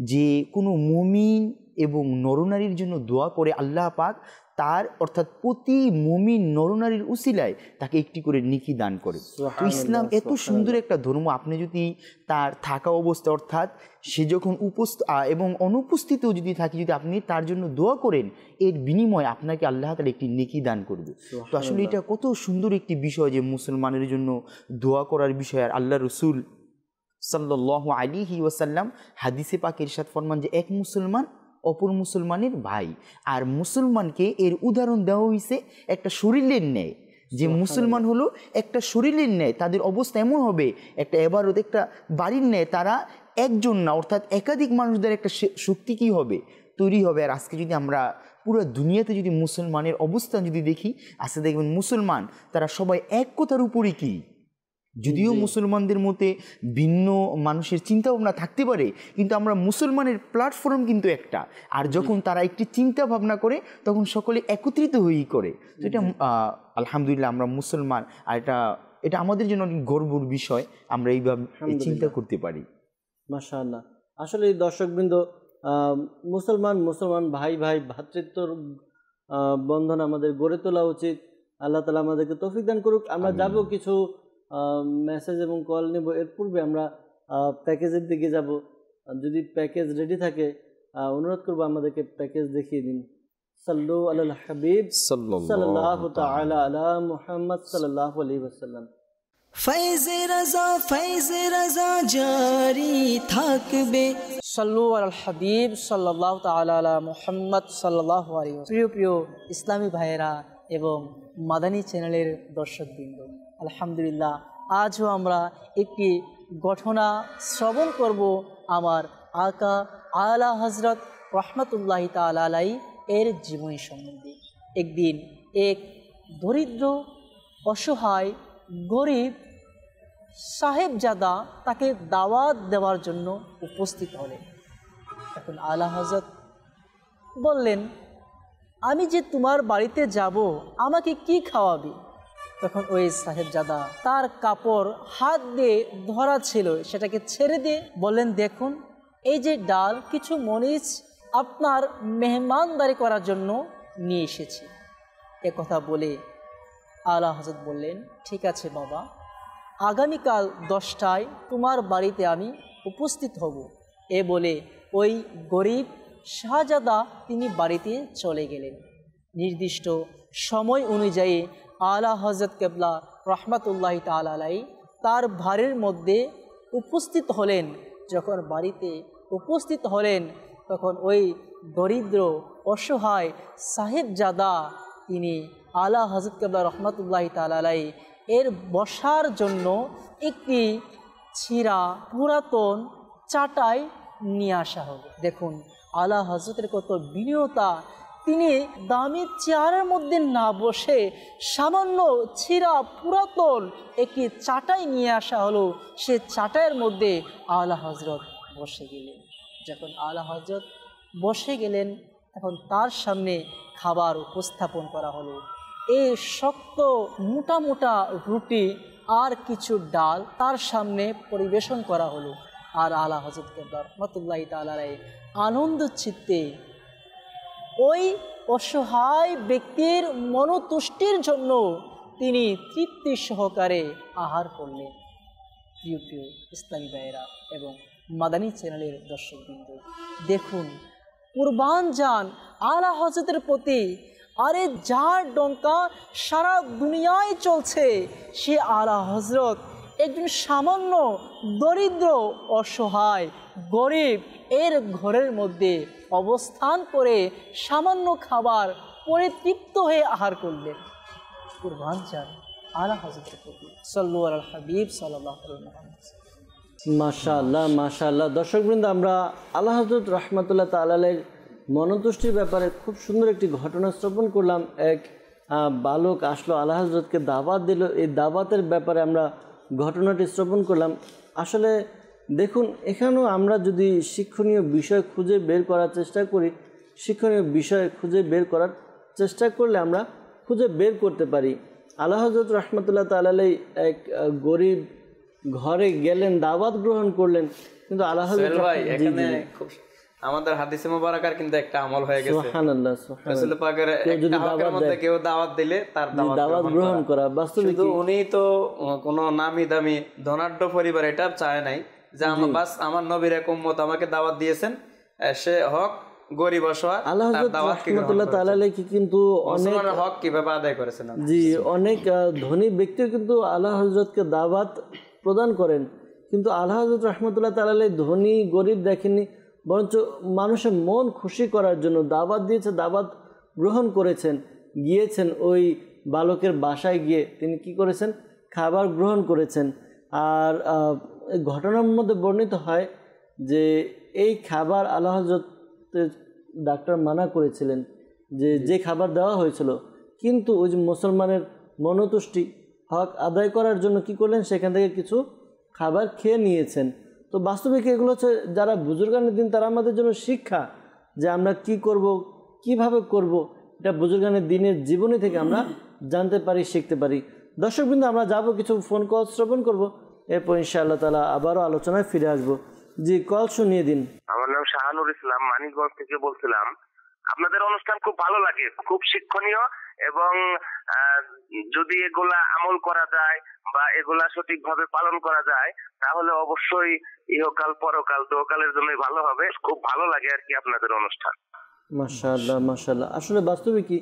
যে কোনো মুমিন এবং নরনারীর জন্য দোয়া করে, আল্লাহ পাক তার অর্থাৎ প্রতি মুমিন নরনারীর উসিলায় তাকে একটি করে নেকি দান করে। তো ইসলাম এত সুন্দর একটা ধর্ম, আপনি যদি তার থাকা অবস্থা অর্থাৎ সে যখন এবং অনুপস্থিতও যদি থাকে, যদি আপনি তার জন্য দোয়া করেন, এর বিনিময়ে আপনাকে আল্লাহ তাআলা একটি নেকি দান করবে। তো আসলে এটা কত সুন্দর একটি বিষয় যে মুসলমানের জন্য দোয়া করার বিষয়। আর আল্লাহ রসুল সাল্লাল্লাহু আলাইহি ওয়াসাল্লাম হাদিসে পাকে ইরশাদ ফরমান যে এক মুসলমান অপর মুসলমানের ভাই। আর মুসলমানকে এর উদাহরণ দেওয়া হয়েছে একটা শরীরের ন্যায়, যে মুসলমান হলো একটা শরীরের ন্যায়, তাদের অবস্থা এমন হবে একটা এবারত একটা বাড়ির ন্যায়, তারা একজন না অর্থাৎ একাধিক মানুষদের একটা শক্তি কী হবে তৈরি হবে। আর আজকে যদি আমরা পুরো দুনিয়াতে যদি মুসলমানের অবস্থান যদি দেখি, আজকে দেখবেন মুসলমান তারা সবাই এক কথার উপরে কি, যদিও মুসলমানদের মধ্যে ভিন্ন মানুষের চিন্তা ভাবনা থাকতে পারে, কিন্তু আমরা মুসলমানের প্ল্যাটফর্ম কিন্তু একটা। আর যখন তারা একটি চিন্তা ভাবনা করে তখন সকলে একত্রিত হয়েই করে। তো এটা আলহামদুলিল্লাহ আমরা মুসলমান, আর এটা আমাদের জন্য অনেক গর্বের বিষয়, আমরা এইভাবে চিন্তা করতে পারি। মাশাআল্লাহ। আসলে দর্শকবৃন্দ, মুসলমান ভাই ভ্রাতৃত্বর বন্ধন আমাদের গড়ে তোলা উচিত। আল্লাহ তাআলা আমাদেরকে তৌফিক দান করুক। আমরা যাব কিছু মেসেজ এবং কল নেব, এর পূর্বে আমরা প্যাকেজের দিকে যাব। যদি প্যাকেজ রেডি থাকে অনুরোধ করব আমাদেরকে প্যাকেজ দেখিয়ে দিন। সাল্লু আলাল হাবিব সাল্লাল্লাহু তাআলা আলা মুহাম্মদ সাল্লাল্লাহু আলাইহি ওয়াসাল্লাম। ফাইজে রাজা জারি থাকবে। সাল্লু আলাল হাবিব সাল্লাল্লাহু তাআলা আলা মুহাম্মদ সাল্লাল্লাহু আলাইহি ওয়াসাল্লাম। প্রিয় ইসলামী ভাইয়েরা এবং মাদানী চ্যানেলের দর্শকবৃন্দ, আলহামদুলিল্লাহ আজও আমরা একটি ঘটনা শ্রবণ করব আমার আকা আলা হযরত রাহমাতুল্লাহি তাআলা আলাইহি এর জীবনী সম্বন্ধে। একদিন এক দরিদ্র অসহায় গরিব সাহেবজাদা তাকে দাওয়াত দেওয়ার জন্য উপস্থিত হলেন। এখন আলা হযরত বললেন, আমি যে তোমার বাড়িতে যাব, আমাকে কি খাওয়াবি? তখন ওই সাহেবজাদা তার কাপড় হাত দিয়ে ধরা ছিল, সেটাকে ছেড়ে দিয়ে বললেন, দেখুন এই যে ডাল, কিছু মরিচ আপনার মেহমানদারি করার জন্য নিয়ে এসেছি। এ কথা বলে আলা হযরত বললেন, ঠিক আছে বাবা, আগামীকাল 10টায় তোমার বাড়িতে আমি উপস্থিত হব। এ বলে ওই গরিব শাহজাদা তিনি বাড়িতে চলে গেলেন। নির্দিষ্ট সময় অনুযায়ী আলা হযরত কেবলা রাহমাতুল্লাহি তাআলা আলাইহি তার বাড়ির মধ্যে উপস্থিত হলেন। যখন বাড়িতে উপস্থিত হলেন তখন ওই দরিদ্র অসহায় সাহেবজাদা তিনি আলা হযরত কেবলা রাহমাতুল্লাহি তাআলা আলাইহি এর বসার জন্য একটি ছিঁড়া পুরাতন চাটাই নিয়ে আসা হলো। দেখুন আলা হযরতের কত বিনয়তা, তিনি দামি চেয়ারের মধ্যে না বসে সামান্য ছিঁড়া পুরাতন একটি চাটাই নিয়ে আসা হলো। সে চাটাইয়ের মধ্যে আলা হযরত বসে গেলেন। যখন আলা হযরত বসে গেলেন তখন তার সামনে খাবার উপস্থাপন করা হলো। এই শক্ত মোটা মোটা রুটি আর কিছু ডাল তার সামনে পরিবেশন করা হলো। আর আলা হযরত রাহমাতুল্লাহি তাআলা আলাইহি আনন্দ চিত্তে ওই অসহায় ব্যক্তির মনোতুষ্টির জন্য তিনি তৃপ্তি সহকারে আহার করলেন। প্রিয় প্রিয় ইসলামী ভাইয়েরা এবং মাদানী চ্যানেলের দর্শকবৃন্দ, দেখুন কুরবান যান আলা হযরতের প্রতি। আরে যার ডঙ্কা সারা দুনিয়ায় চলছে সে আলা হযরত একজন সামান্য দরিদ্র অসহায় গরিব এর ঘরের মধ্যে অবস্থান করে সামান্য খাবার পরিতৃপ্ত হয়ে আহার করলেন। কুরবান যান আলা হযরতের প্রতি। সাল্লু আলাল হাবিব সাল্লাল্লাহু আলাইহি ওয়াসাল্লাম। মাশাআল্লাহ মাশাআল্লাহ। দর্শকবৃন্দ, আমরা আলা হযরত রাহমাতুল্লাহ তাআলা আলাইহির মনোতুষ্টির ব্যাপারে খুব সুন্দর একটি ঘটনা শ্রবণ করলাম। এক বালক আসলো, আলা হযরতকে দাওয়াত দিল। এই দাওয়াতের ব্যাপারে আমরা ঘটনাটি শ্রবণ করলাম। আসলে দেখুন, এখানেও আমরা যদি শিক্ষণীয় বিষয় খুঁজে বের করার চেষ্টা করি, শিক্ষণীয় বিষয় খুঁজে বের করার চেষ্টা করলে আমরা খুঁজে বের করতে পারি। আলা হযরত রাহমাতুল্লাহ তাআলা আলাইহি এক গরিব ঘরে গেলেন, দাওয়াত গ্রহণ করলেন, কিন্তু আলা হযরত আমাদের হাদিসে মুবারাকার কিন্তু একটা আমল হয়ে গেছে। সুবহানাল্লাহ রাসূল পাকের একটা হকের মধ্যে কেউ দাওয়াত দিলে তার দাওয়াত গ্রহণ করা। বাস্তবিক উনি তো কোনো নামি দামি ধনাঢ্য পরিবার এটা চায় নাই যে আমার নবীর এক উম্মত আমাকে দাওয়াত দিয়েছেন, সে হক গরিব অসহায় আলা হযরত রাহমাতুল্লাহ তাআলা আলাইহি কিন্তু অনেক হক কিভাবে আদায় করেছেন। জি, অনেক ধনী ব্যক্তিও কিন্তু আলা হযরতকে দাওয়াত প্রদান করেন, কিন্তু আলা হযরত রাহমাতুল্লাহ তাআলা আলাইহি ধনী গরিব দেখেননি, বরঞ্চ মানুষের মন খুশি করার জন্য দাওয়াত দিয়েছে, দাওয়াত গ্রহণ করেছেন, গিয়েছেন ওই বালকের বাসায় গিয়ে তিনি কি করেছেন, খাবার গ্রহণ করেছেন। আর ঘটনার মধ্যে বর্ণিত হয় যে এই খাবার আলা হযরতের ডাক্তার মানা করেছিলেন যে খাবার দেওয়া হয়েছিল, কিন্তু ওই যে মুসলমানের মনোতুষ্টি হক আদায় করার জন্য কি করলেন, সেখান থেকে কিছু খাবার খেয়ে নিয়েছেন। তো বাস্তবিক এগুলো হচ্ছে যারা বুজুর্গানের দিন, তারা আমাদের জন্য শিক্ষা যে আমরা কি করব, কিভাবে করব, এটা বুজুর্গানের দিনের জীবনী থেকে আমরা জানতে পারি, শিখতে পারি। দর্শকবৃন্দ, আমরা যাব কিছু ফোন কল শ্রবণ করব, এরপর ইনশাআল্লাহ তাআলা আবারও আলোচনায় ফিরে আসব। জি, কল শুনিয়ে দিন। আমার নাম শাহানুর ইসলাম, মানিকগঞ্জ থেকে বলছিলাম। আপনাদের অনুষ্ঠান খুব ভালো লাগে, খুব শিক্ষণীয়, এবং যদি এগুলা আমল করা যায় বা এগুলা সঠিকভাবে পালন করা যায় তাহলে অবশ্যই ইহকাল পরকাল দোকালের জন্য ভালো হবে। খুব ভালো লাগে আর কি আপনাদের অনুষ্ঠান। মাশাআল্লাহ মাশাআল্লাহ। আসলে বাস্তবিকই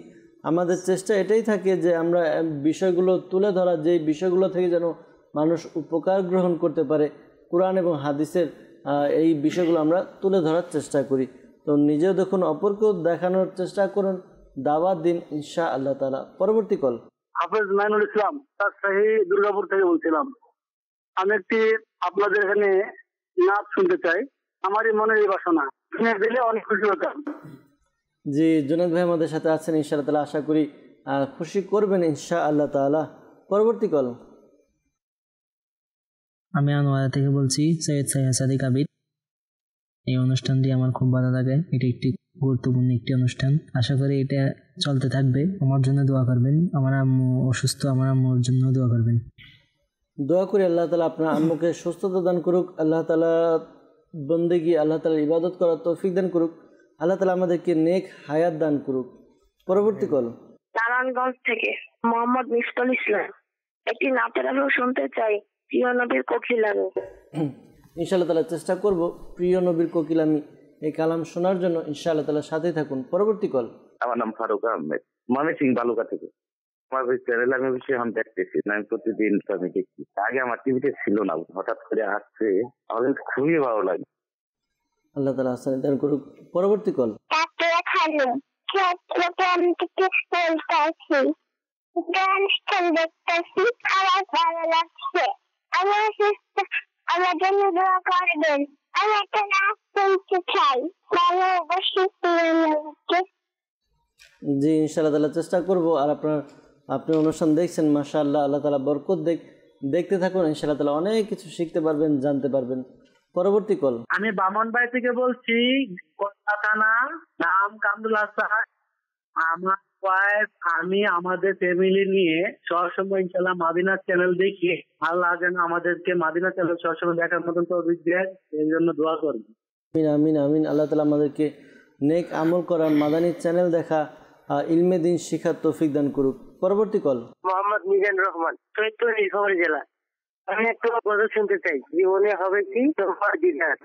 আমাদের চেষ্টা এটাই থাকে যে আমরা বিষয়গুলো তুলে ধরা, যে বিষয়গুলো থেকে যেন মানুষ উপকার গ্রহণ করতে পারে, কোরআন এবং হাদিসের এই বিষয়গুলো আমরা তুলে ধরার চেষ্টা করি। তো নিজেও দেখুন, অপরকেও দেখানোর চেষ্টা করুন, দাওয়াত দিন ইনশাআল্লাহ তাআলা। পরবর্তী কল। হাফেজ মাইনুল ইসলাম, রাজশাহী দুর্গাপুর থেকে বলছিলাম। আমি একটি আপনাদের এখানে নাচ শুনতে চাই, আমারই মনের এই বাসনা, শুনে দিলে অনেক খুশি হতাম। জি, জুনায়েদ ভাই আমাদের সাথে আছেন, ইনশাআল্লাহ তাআলা আশা করি খুশি করবেন ইনশাআল্লাহ তাআলা। পরবর্তী কল। আমি আনোয়ারা থেকে বলছি, সৈয়দ সাদিক আবিদ। এই অনুষ্ঠানটি আমার খুব ভালো লাগে, এটি একটি গুরুত্বপূর্ণ একটি অনুষ্ঠান। আশা করি এটা চলতে থাকবে। আমার জন্য দোয়া করবেন, আমার আম্মু অসুস্থ, আমার আম্মুর জন্য দোয়া করবেন। দোয়া করি আল্লাহ তাআলা আপনার আম্মুকে সুস্থতা দান করুক, আল্লাহ তাআলা বন্দেগী, আল্লাহ তাআলার ইবাদত করার তৌফিক দান করুক, আল্লাহ তাআলা আমাদেরকে নেক হায়াত দান করুক। পরবর্তী কল। নারায়ণগঞ্জ থেকে মোহাম্মদ মিফতুল ইসলাম। একটি নাতের আমি শুনতে চাই, প্রিয় নবীর কোকিলামি। ইনশাআল্লাহ তাআলা চেষ্টা করব প্রিয় নবীর কোকিলামি এই কালাম শোনার জন্য। ইনশাআল্লাহ তাআলা সাথেই থাকুন। পরবর্তী কল। আমার নাম ফারুক আহমেদ, ময়মনসিংহ বালুকা থেকে। আমার ওই চ্যানেল আমি বিষয়ে আমি দেখতেছি, আমি প্রতিদিন আমি দেখছি। আগে আমার টিভিতে ছিল না, হঠাৎ করে আসছে, আমার খুবই ভালো লাগে। আল্লাহ তাআলা আসান দান করুক। পরবর্তী কল। অনুষ্ঠান দেখতেছি, আমার ভালো লাগছে। আমার আমার জন্য দোয়া করবেন। আমি একটা নাচ শুনতে চাই, ভালোবাসি প্রিয়নবীকে। জি ইনশাআল্লাহ তাআলা চেষ্টা করব। আর আপনি অনুষ্ঠান দেখছেন, মাশাআল্লাহ, আল্লাহ তাআলা বরকত দেখতে থাকুন, ইনশাআল্লাহ তাআলা অনেক কিছু শিখতে পারবেন, জানতে পারবেন। পরবর্তী কল। আমি বামনবাড়ি থেকে বলছি, কলকাতা থানা, নাম কামরুল হাসান। আমার ওয়াইফ, আমি আমাদের ফ্যামিলি নিয়ে সবসময় ইনশাআল্লাহ মাদিনা চ্যানেল দেখি। আল্লাহ যেন আমাদেরকে মাদিনা চ্যানেল সবসময় দেখার মতন তৌফিক দেয়, এই জন্য দোয়া করবেন। আমিন আমিন আমিন। আল্লাহ তাআলা আমাদেরকে নেক আমল করা, মাদানী চ্যানেল দেখা, ইলমে দিন শিখার তৌফিক দান করুক। পরবর্তী কল। মোহাম্মদ মিজান রহমান, চৈত্র নীলফামারী জেলা। আমি একটু গজল শুনতে চাই, জীবনে হবে কি তোমার দিদার।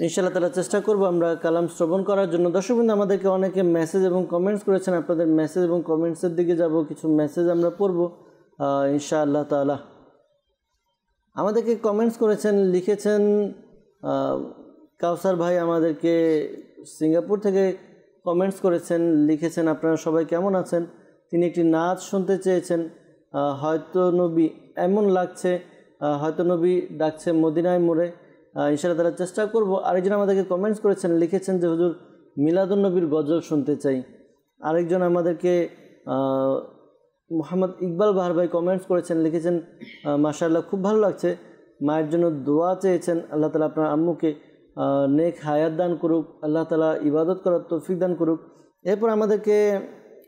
ইনশাআল্লাহ তাআলা চেষ্টা করব আমরা কালাম শ্রবণ করার জন্য। দর্শকবৃন্দ, আমাদেরকে অনেকে মেসেজ এবং কমেন্টস করেছেন, আপনাদের মেসেজ এবং কমেন্টসের দিকে যাব, কিছু মেসেজ আমরা পড়ব ইনশাআল্লাহ তাআলা। আমাদেরকে কমেন্টস করেছেন, লিখেছেন কাউসার ভাই আমাদেরকে সিঙ্গাপুর থেকে কমেন্টস করেছেন, লিখেছেন আপনারা সবাই কেমন আছেন। তিনি একটি নাচ শুনতে চেয়েছেন, হয়তো নবী এমন লাগছে, হয়তো নবী ডাকছে মদিনায় মোড়ে। ইনশাআল্লাহ তাআলা চেষ্টা করব। আরেকজন আমাদেরকে কমেন্টস করেছেন, লিখেছেন যে হুজুর মিলাদুন নবীর গজল শুনতে চাই। আরেকজন আমাদেরকে মোহাম্মদ ইকবাল বাহার ভাই কমেন্টস করেছেন, লিখেছেন মাশাআল্লাহ খুব ভালো লাগছে, মায়ের জন্য দোয়া চেয়েছেন। আল্লাহ তাআলা আপনার আম্মুকে নেক হায়াত দান করুক, আল্লাহ তাআলা ইবাদত করার তৌফিক দান করুক। এরপর আমাদেরকে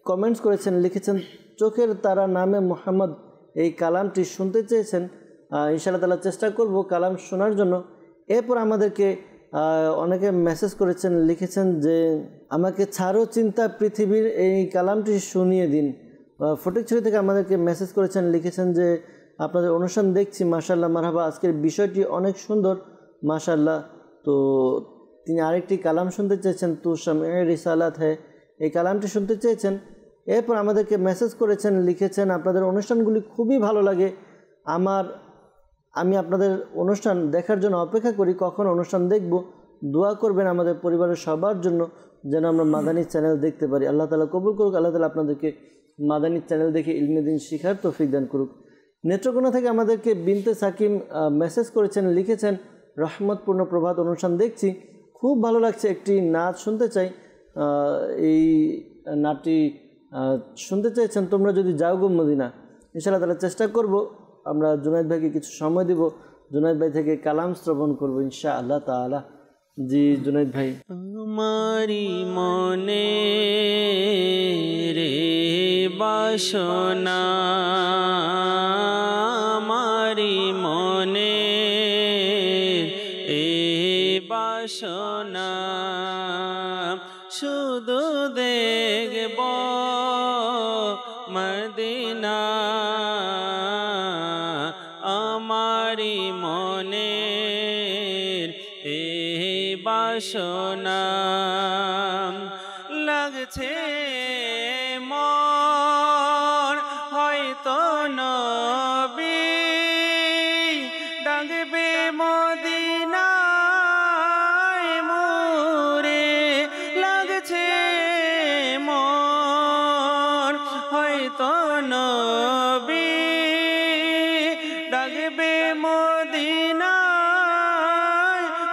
কমেন্টস করেছেন, লিখেছেন চোখের তারা নামে মোহাম্মদ, এই কালামটি শুনতে চেয়েছেন। ইনশাআল্লাহ তাআলা চেষ্টা করব কালাম শোনার জন্য। এরপর আমাদেরকে অনেকে মেসেজ করেছেন, লিখেছেন যে আমাকে ছাড়ো চিন্তা পৃথিবীর, এই কালামটি শুনিয়ে দিন। ফটিকছড়ি থেকে আমাদেরকে মেসেজ করেছেন, লিখেছেন যে আপনাদের অনুষ্ঠান দেখছি, মাশাআল্লাহ মারহাবা, আজকের বিষয়টি অনেক সুন্দর, মাশাআল্লাহ। তো তিনি আরেকটি কালাম শুনতে চেয়েছেন, তু শামে রিসালাত হ্যায়, এই কালামটি শুনতে চেয়েছেন। এরপর আমাদেরকে মেসেজ করেছেন, লিখেছেন আপনাদের অনুষ্ঠানগুলি খুবই ভালো লাগে, আমি আপনাদের অনুষ্ঠান দেখার জন্য অপেক্ষা করি, কখন অনুষ্ঠান দেখব, দোয়া করবেন আমাদের পরিবারের সবার জন্য যেন আমরা মাদানী চ্যানেল দেখতে পারি। আল্লাহ তাআলা কবুল করুক, আল্লাহ তাআলা আপনাদেরকে মাদানী চ্যানেল দেখে ইলমে দিন শিখার তৌফিক দান করুক। নেত্রকোনা থেকে আমাদেরকে বিনতে সাকিম মেসেজ করেছেন, লিখেছেন রহমতপূর্ণ প্রভাত অনুষ্ঠান দেখছি, খুব ভালো লাগছে, একটি নাচ শুনতে চাই। এই নাচটি শুনতে চাইছেন, তোমরা যদি যাও গো মদিনা। ইনশাআল্লাহ তাআলা চেষ্টা করব, আমরা জুনায়েদ ভাইকে কিছু সময় দেব, জুনায়েদ ভাই থেকে কালাম শ্রবণ করব ইনশাআল্লাহ তাআলা। জি জুনায়েদ ভাই। আমারি মনে রে বাসনা, আমারি মনে এ বাসনা, শুধু দেখব মদিনা, আমারি মনে এ বাসনা, লাগছে মন হয়তো নবী ডাকবে মদিনায় মোরে, লাগছে মন হয়তো নবী ডাকবে মদিনায়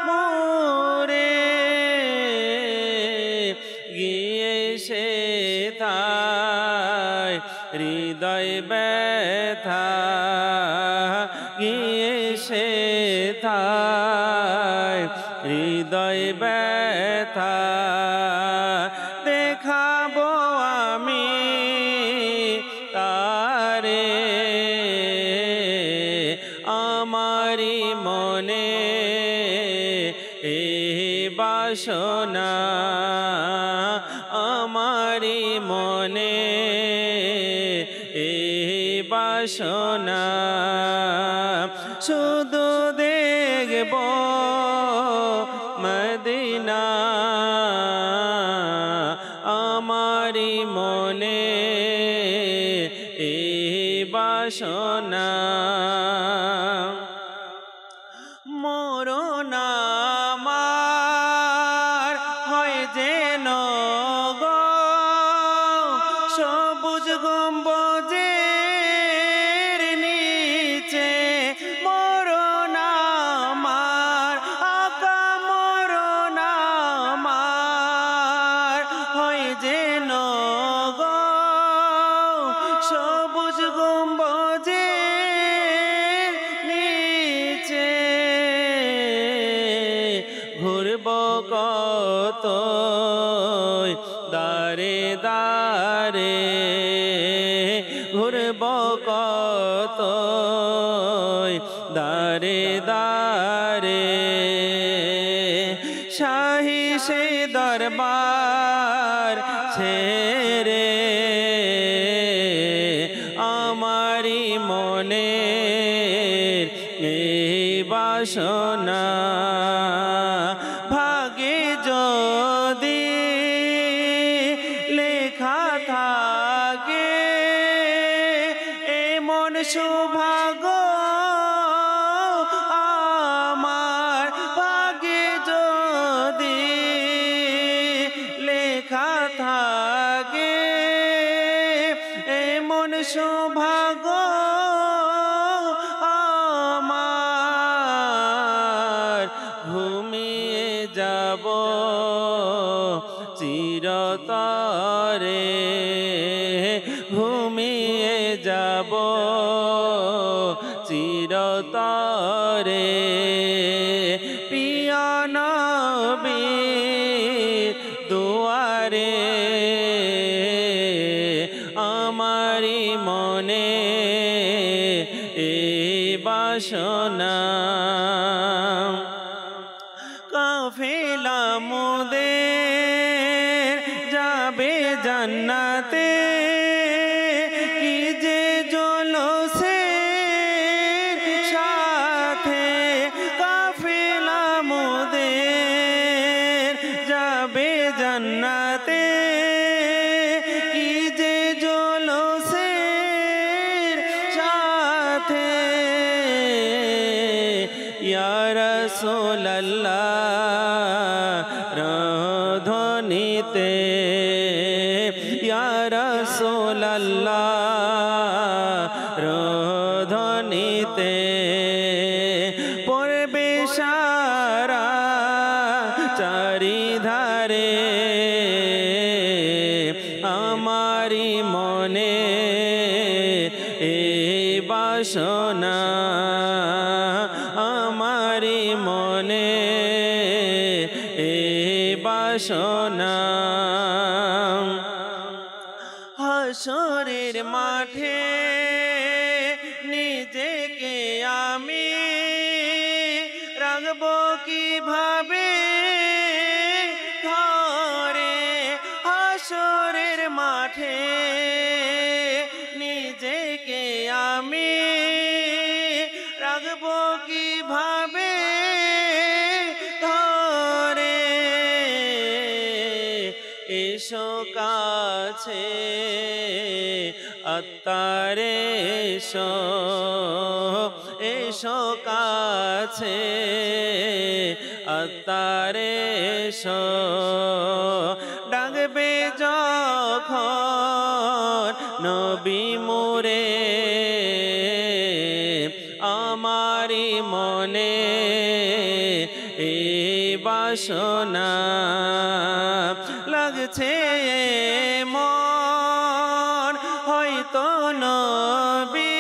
মোরে, গিয়ে সে তাই হৃদয় ব্যথা, গিয়ে সে তাই হৃদয় ব্যথা, দেখাবো আমি তারে, আমারি মনে এ বাসনা, আমারি মনে এ বাসনা, শুধু দেখব মদিনা, আমারি মনে এ বাসনা, মরণ আমার হয় যেন গো সবুজ গম্বুজে কত দারে দারে শাহী সে দরবার ছেড়ে আমারি মনের এই বাসনা ভাগে যদি লেখা থাকে এমন সৌভাগ্য আমার ভাগে যদি লেখা থাকে এমন সৌভাগ্য আমার ঘুমিয়ে যাব চিরতরে ঘুমিয়ে যাব চিরতরে প্রিয় নবীর দুয়ারে আমারি মনে এই বাসনা কাফেলা মোদের যাবে জান্নাতে কি যে জলসের সাথে কাফেলা মোদের যাবে জান্নাতে কি যে জলসের সাথে ইয়া রাসূলুল্লাহ রধনিতে ইয়া রাসূলুল্লাহ রধনিতে পড়বে সারা চারিধারে আমারি মনে এই বাসনা আমারি মনে এই বাসনা হাসরের মাঠে নিজেকে আমি রাখবো কিভাবে ধরে হাসরের মাঠে নিজেকে আমি রাখবো কিভাবে ধরে এসো কাছে আত্মারে এসো এসো কাছে আত্মারে এসো ডাকবে যখন নবী মোরে আমারি মনে এই বাসনা লাগছে মন হয়তো নবী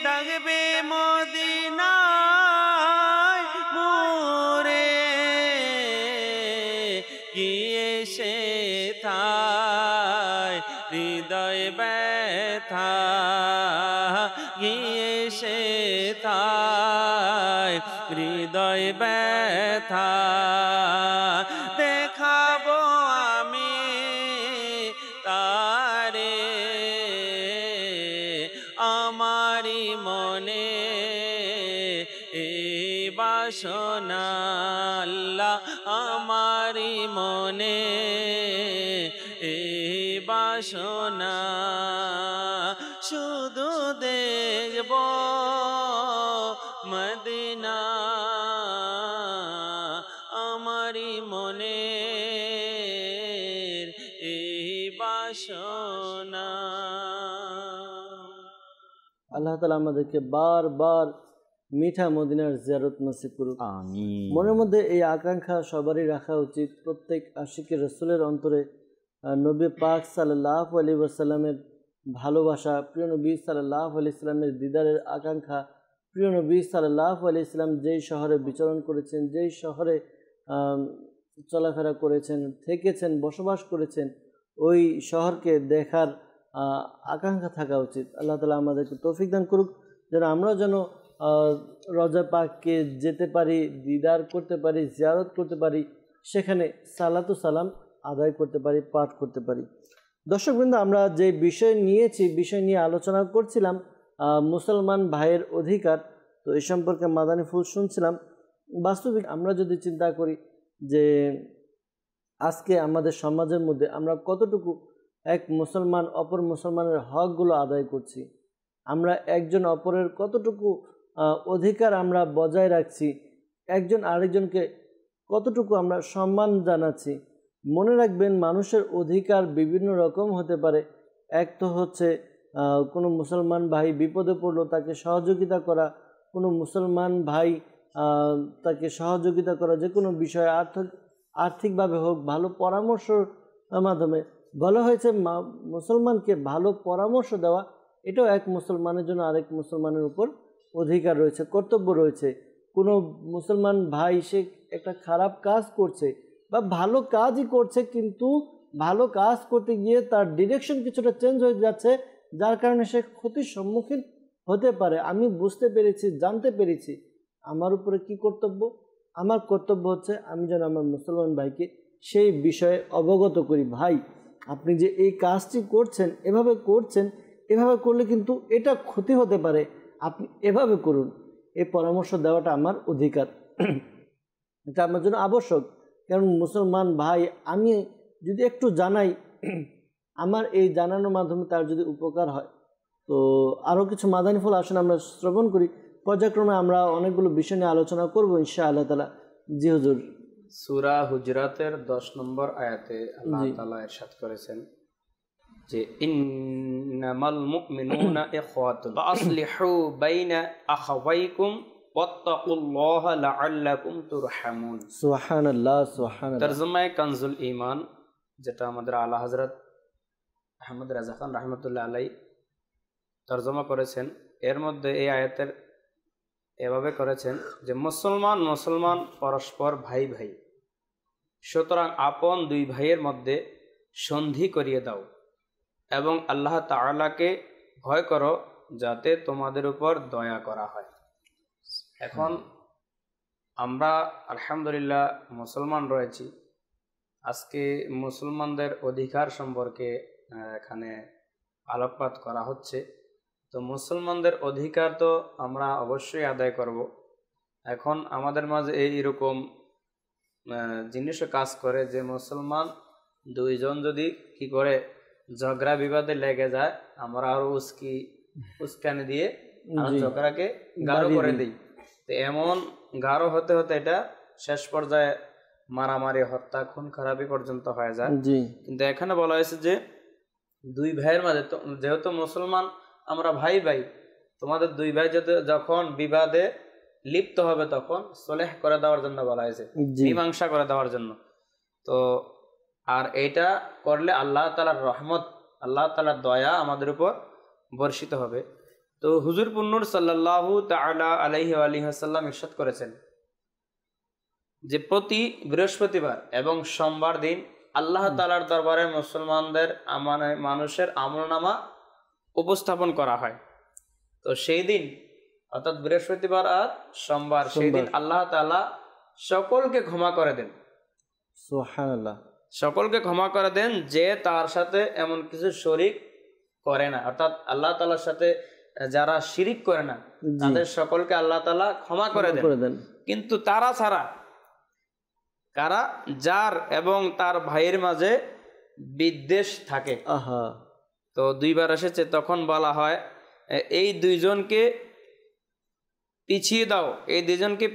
ডাকবে মদিনায় মোরে গিয়ে সে থায় হৃদয় ব্যথা গিয়ে সে থায় হৃদয় ব্যথা দেখাবো আমি তারে আমারি মনে এই বাসনা আল্লাহ আমারি মনে এই বাসনা শুধু দেখব মদিনা আমারি মনে এই বাসনা। আল্লাহ তাআলা আমাদেরকে বারবার মিঠা মদিনার জিয়ারত নসিব করুক, আমিন। মনের মধ্যে এই আকাঙ্ক্ষা সবারই রাখা উচিত। প্রত্যেক আশিকে রসুলের অন্তরে নবী পাক সাল্লাল্লাহু আলাইহি ওয়াসাল্লামের ভালোবাসা, প্রিয় নবী সাল্লাল্লাহু আলাইহি ওয়াসাল্লামের দিদারের আকাঙ্ক্ষা, প্রিয় নবী সাল্লাল্লাহু আলাইহি ওয়াসাল্লাম যেই শহরে বিচরণ করেছেন, যেই শহরে চলাফেরা করেছেন, থেকেছেন, বসবাস করেছেন, ওই শহরকে দেখার আকাঙ্ক্ষা থাকা উচিত। আল্লাহ তাআলা আমাদেরকে তৌফিক দান করুক যেন আমরা যেন রওজা পাককে যেতে পারি, দিদার করতে পারি, জিয়ারত করতে পারি, সেখানে সালাতু সালাম আদায় করতে পারি, পাঠ করতে পারি। দর্শকবৃন্দ, আমরা যে বিষয় নিয়ে আলোচনা করছিলাম মুসলমান ভাইয়ের অধিকার, তো এই সম্পর্কে মাদানী ফুল শুনছিলাম। বাস্তবিক আমরা যদি চিন্তা করি যে আজকে আমাদের সমাজের মধ্যে আমরা কতটুকু এক মুসলমান অপর মুসলমানের হকগুলো আদায় করছি, আমরা একজন অপরের কতটুকু অধিকার আমরা বজায় রাখছি, একজন আরেকজনকে কতটুকু আমরা সম্মান জানাচ্ছি। মনে রাখবেন, মানুষের অধিকার বিভিন্ন রকম হতে পারে। এক তো হচ্ছে কোনো মুসলমান ভাই বিপদে পড়লো তাকে সহযোগিতা করা, কোনো মুসলমান ভাই তাকে সহযোগিতা করা যে কোনো বিষয়ে আর্থিকভাবে হোক, ভালো পরামর্শের মাধ্যমে। বলা হয়েছে মুসলমানকে ভালো পরামর্শ দেওয়া, এটাও এক মুসলমানের জন্য আরেক মুসলমানের উপর অধিকার রয়েছে, কর্তব্য রয়েছে। কোনো মুসলমান ভাই সে একটা খারাপ কাজ করছে বা ভালো কাজই করছে, কিন্তু ভালো কাজ করতে গিয়ে তার ডিরেকশন কিছুটা চেঞ্জ হয়ে যাচ্ছে, যার কারণে সে ক্ষতির সম্মুখীন হতে পারে। আমি বুঝতে পেরেছি, জানতে পেরেছি আমার উপরে কি কর্তব্য। আমার কর্তব্য হচ্ছে আমি যেন আমার মুসলমান ভাইকে সেই বিষয়ে অবগত করি, ভাই আপনি যে এই কাজটি করছেন, এভাবে করলে কিন্তু এটা ক্ষতি হতে পারে, আপনি এভাবে করুন। এই পরামর্শ দেওয়াটা আমার অধিকার, এটা আমার জন্য আবশ্যক। কারণ মুসলমান ভাই আমি যদি একটু জানাই, আমার এই জানানোর মাধ্যমে তার যদি উপকার হয়, তো আরও কিছু মাদানী ফুল আসুন আমরা শ্রবণ করি। পর্যায়ক্রমে আমরা অনেকগুলো বিষয় নিয়ে আলোচনা করবো ইনশাআল্লাহ তাআলা। জি হুজুর। সূরা হুজরাতের 10 নম্বর আয়াতে আল্লাহ তাআলা ইরশাদ করেছেন যে ইন্নামাল মুমিনুনা ইখওয়াতুন ফাসলিহু বাইনা আখাওয়াইকুম ওয়াত্তাকুল্লাহা লাআল্লাকুম তুরহামুন। সুবহানাল্লাহ, সুবহানাল্লাহ। তরজমায়ে কানজুল ঈমান, যেটা আমাদের আলা হযরত আহমদ রাজা খান রাহমাতুল্লাহ আলাইহি তরজমা করেছেন, এর মধ্যে এই আয়াতের এভাবে করেছেন যে মুসলমান পরস্পর ভাই ভাই, সুতরাং আপন দুই ভাইয়ের মধ্যে সন্ধি করিয়ে দাও এবং আল্লাহ তাআলাকে ভয় করো যাতে তোমাদের উপর দয়া করা হয়। এখন আমরা আলহামদুলিল্লাহ মুসলমান রয়েছি। আজকে মুসলমানদের অধিকার সম্পর্কে এখানে আলোকপাত করা হচ্ছে। তো মুসলমানদের অধিকার তো আমরা অবশ্যই আদায় করব। এখন আমাদের মাঝে এইরকম জিনিসও কাজ করে যে মুসলমান দুইজন যদি কি করে ঝগড়া বিবাদে লেগে যায়, আমরা আরো উস্কানি দিয়ে ঝগড়াকে গাঢ় করে দিই। তো এমন গাঢ় হতে হতে এটা শেষ পর্যায়ে মারামারি, হত্যা, খুন খারাপি পর্যন্ত হয়ে যায়। কিন্তু এখানে বলা হয়েছে যে দুই ভাইয়ের মাঝে, যেহেতু মুসলমান আমরা ভাই ভাই, তোমাদের দুই ভাই যখন বিবাদে লিপ্ত হবে তখন সলেহ করে দেওয়ার জন্য বলা হয়েছে, মীমাংসা করে দেওয়ার জন্য। তো আর এইটা করলে আল্লাহ তাআলার রহমত, আল্লাহ তাআলার দয়া আমাদের উপর বর্ষিত হবে। তো হুজুর পুন্নুর সাল্লাল্লাহু তাআলা আলাইহি ওয়া আলিহি ওয়াসাল্লাম ইরশাদ করেছেন যে প্রতি বৃহস্পতিবার এবং সোমবার দিন আল্লাহ তাআলার দরবারে মুসলমানদের মানুষের আমলনামা উপস্থাপন করা হয়। তো সেই দিন অর্থাৎ বৃহস্পতিবার আর সোমবার, সেই দিন আল্লাহ তাআলা সকলকে ক্ষমা করে দেন। সুবহানাল্লাহ। সকলকে ক্ষমা করে দেন যে তার সাথে এমন কিছু শরীক করে না, অর্থাৎ আল্লাহ তাআলার সাথে যারা শিরিক করে না তাদের সকলকে আল্লাহ তাআলা ক্ষমা করে দেন। কিন্তু তারা ছাড়া কারা, যার এবং তার ভাইয়ের মাঝে বিদ্বেষ থাকে। তো দুইবার এসেছে, তখন বলা হয় এই দুইজনকে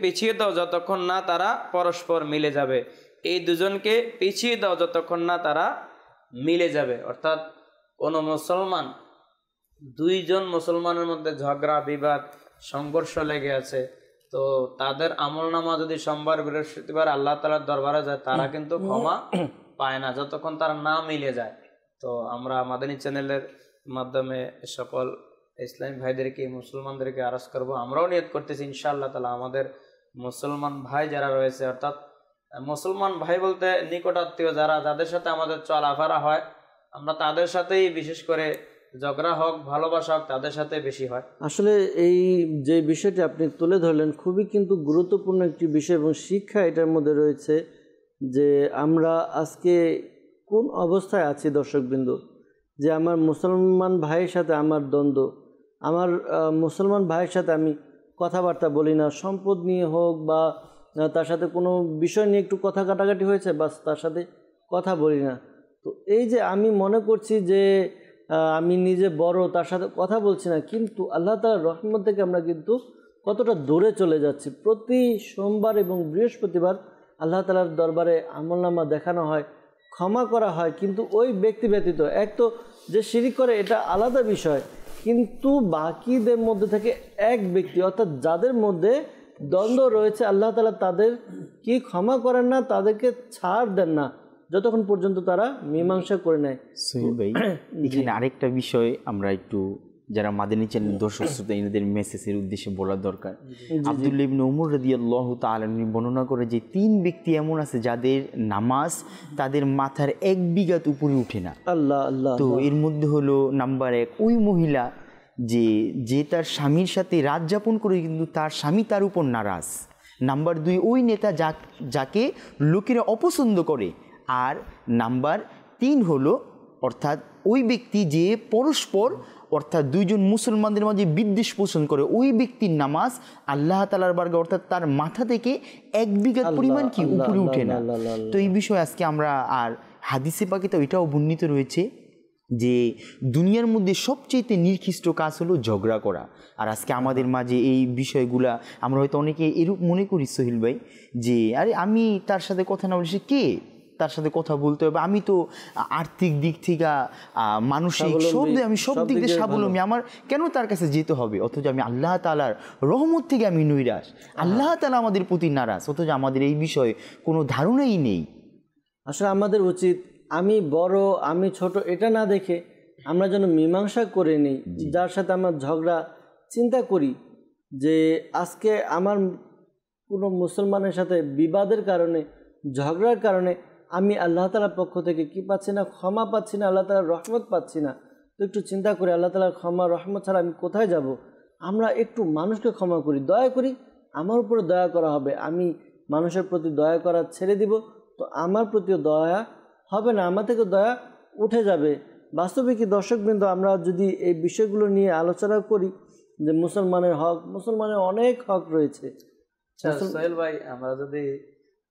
পিছিয়ে দাও যতক্ষণ না তারা পরস্পর মিলে যাবে। এই দুজনকে পিছিয়ে দাও যতক্ষণ না তারা মিলে যাবে। অর্থাৎ কোনো মুসলমান, দুইজন মুসলমানের মধ্যে ঝগড়া বিবাদ সংঘর্ষ লেগে আছে, তো তাদের আমলনামা যদি সোমবার বৃহস্পতিবার আল্লাহ তাআলার দরবারে যায়, তারা কিন্তু ক্ষমা পায় না যতক্ষণ তারা না মিলে যায়। তো আমরা মাদানী চ্যানেলের মাধ্যমে সকল ইসলামী ভাইদেরকে, মুসলমানদেরকে আরজ করব, আমরাও নিয়ত করতেছি ইনশাআল্লাহ তাআলা আমাদের মুসলমান ভাই যারা রয়েছে, অর্থাৎ মুসলমান ভাই বলতে নিকটাত্মীয় যাদের সাথে আমাদের চলাফেরা হয়, আমরা তাদের সাথেই বিশেষ করে ঝগড়া হোক ভালোবাসা হোক তাদের সাথে বেশি হয়। আসলে এই যে বিষয়টি আপনি তুলে ধরলেন খুবই কিন্তু গুরুত্বপূর্ণ একটি বিষয় এবং শিক্ষা এটার মধ্যে রয়েছে যে আমরা আজকে কোন অবস্থায় আছি দর্শকবৃন্দ, যে আমার মুসলমান ভাইয়ের সাথে আমার দ্বন্দ্ব, আমার মুসলমান ভাইয়ের সাথে আমি কথাবার্তা বলি না, সম্পদ নিয়ে হোক বা তার সাথে কোনো বিষয় নিয়ে একটু কথা কাটাকাটি হয়েছে বাস তার সাথে কথা বলি না। তো এই যে আমি মনে করছি যে আমি নিজে বড়, তার সাথে কথা বলছি না, কিন্তু আল্লাহ তাআলার রহমত থেকে আমরা কিন্তু কতটা দূরে চলে যাচ্ছি। প্রতি সোমবার এবং বৃহস্পতিবার আল্লাহ তাআলার দরবারে আমলনামা দেখানো হয়, ক্ষমা করা হয়, কিন্তু ওই ব্যক্তি ব্যতীত, এক তো যে শিরিক করে এটা আলাদা বিষয়, কিন্তু বাকিদের মধ্যে থেকে এক ব্যক্তি অর্থাৎ যাদের মধ্যে দ্বন্দ্ব রয়েছে আল্লাহ তাআলা তাদের কি ক্ষমা করেন না, তাদেরকে ছাড় দেন না যতক্ষণ পর্যন্ত তারা মীমাংসা করে নেয়। সোহেল ভাই, এখানে আরেকটা বিষয় আমরা একটু যারা মাদানী চ্যানেল দর্শক শ্রোতা এনাদের মেসেজের উদ্দেশ্যে বলার দরকার। আব্দুল্লাহ ইবনে ওমর রাদিয়াল্লাহু তাআলা বর্ণনা করে যে 3 ব্যক্তি এমন আছে যাদের নামাজ তাদের মাথার 1 বিঘাত উপরে উঠে না। আল্লাহ আল্লাহ। তো এর মধ্যে হলো নাম্বার 1 ওই মহিলা যে তার স্বামীর সাথে রাত যাপন করে কিন্তু তার স্বামী তার উপর নারাজ। নাম্বার 2 ওই নেতা যাকে লোকেরা অপছন্দ করে। আর নাম্বার 3 হলো অর্থাৎ ওই ব্যক্তি যে পরস্পর অর্থাৎ দুইজন মুসলমানদের মাঝে বিদ্বেষ পোষণ করে, ওই ব্যক্তির নামাজ আল্লাহ তাআলার বারগাহ অর্থাৎ তার মাথা থেকে 1 বিঘা পরিমাণ কি উপরে উঠে না। তো এই বিষয়ে আজকে আমরা আর হাদিসে পাকে তো এটাও বর্ণিত রয়েছে যে দুনিয়ার মধ্যে সবচেয়ে নিকৃষ্ট কাজ হলো ঝগড়া করা। আর আজকে আমাদের মাঝে এই বিষয়গুলা আমরা হয়তো অনেকে এরূপ মনে করি সোহেল ভাই যে আরে আমি তার সাথে কথা না বলি, সে কে তার সাথে কথা বলতে হবে, আমি তো আর্থিক দিক থেকে মানসিক আমি সব দিক দিয়ে স্বাবলম্বী, আমার কেন তার কাছে যেতে হবে? অথচ আমি আল্লাহ তাআলার রহমত থেকে আমি নৈরাশ, আল্লাহ তাআলা আমাদের প্রতি নারাজ, অথচ আমাদের এই বিষয়ে কোনো ধারণাই নেই। আসলে আমাদের উচিত আমি বড় আমি ছোট এটা না দেখে আমরা যেন মীমাংসা করে নিই। যার সাথে আমার ঝগড়া চিন্তা করি যে আজকে আমার কোনো মুসলমানের সাথে বিবাদের কারণে ঝগড়ার কারণে আমি আল্লাহ তাআলার পক্ষ থেকে কি পাচ্ছি না, ক্ষমা পাচ্ছি না, আল্লাহ তাআলার রহমত পাচ্ছি না। তো একটু চিন্তা করি আল্লাহ তাআলার ক্ষমা রহমত ছাড়া আমি কোথায় যাব? আমরা একটু মানুষকে ক্ষমা করি, দয়া করি, আমার উপরে দয়া করা হবে। আমি মানুষের প্রতি দয়া করা ছেড়ে দিব তো আমার প্রতিও দয়া হবে না, আমার থেকে দয়া উঠে যাবে। বাস্তবে কি দর্শকবৃন্দ, আমরা যদি এই বিষয়গুলো নিয়ে আলোচনা করি যে মুসলমানের হক, মুসলমানের অনেক হক রয়েছে। সোহেল ভাই, আমরা যদি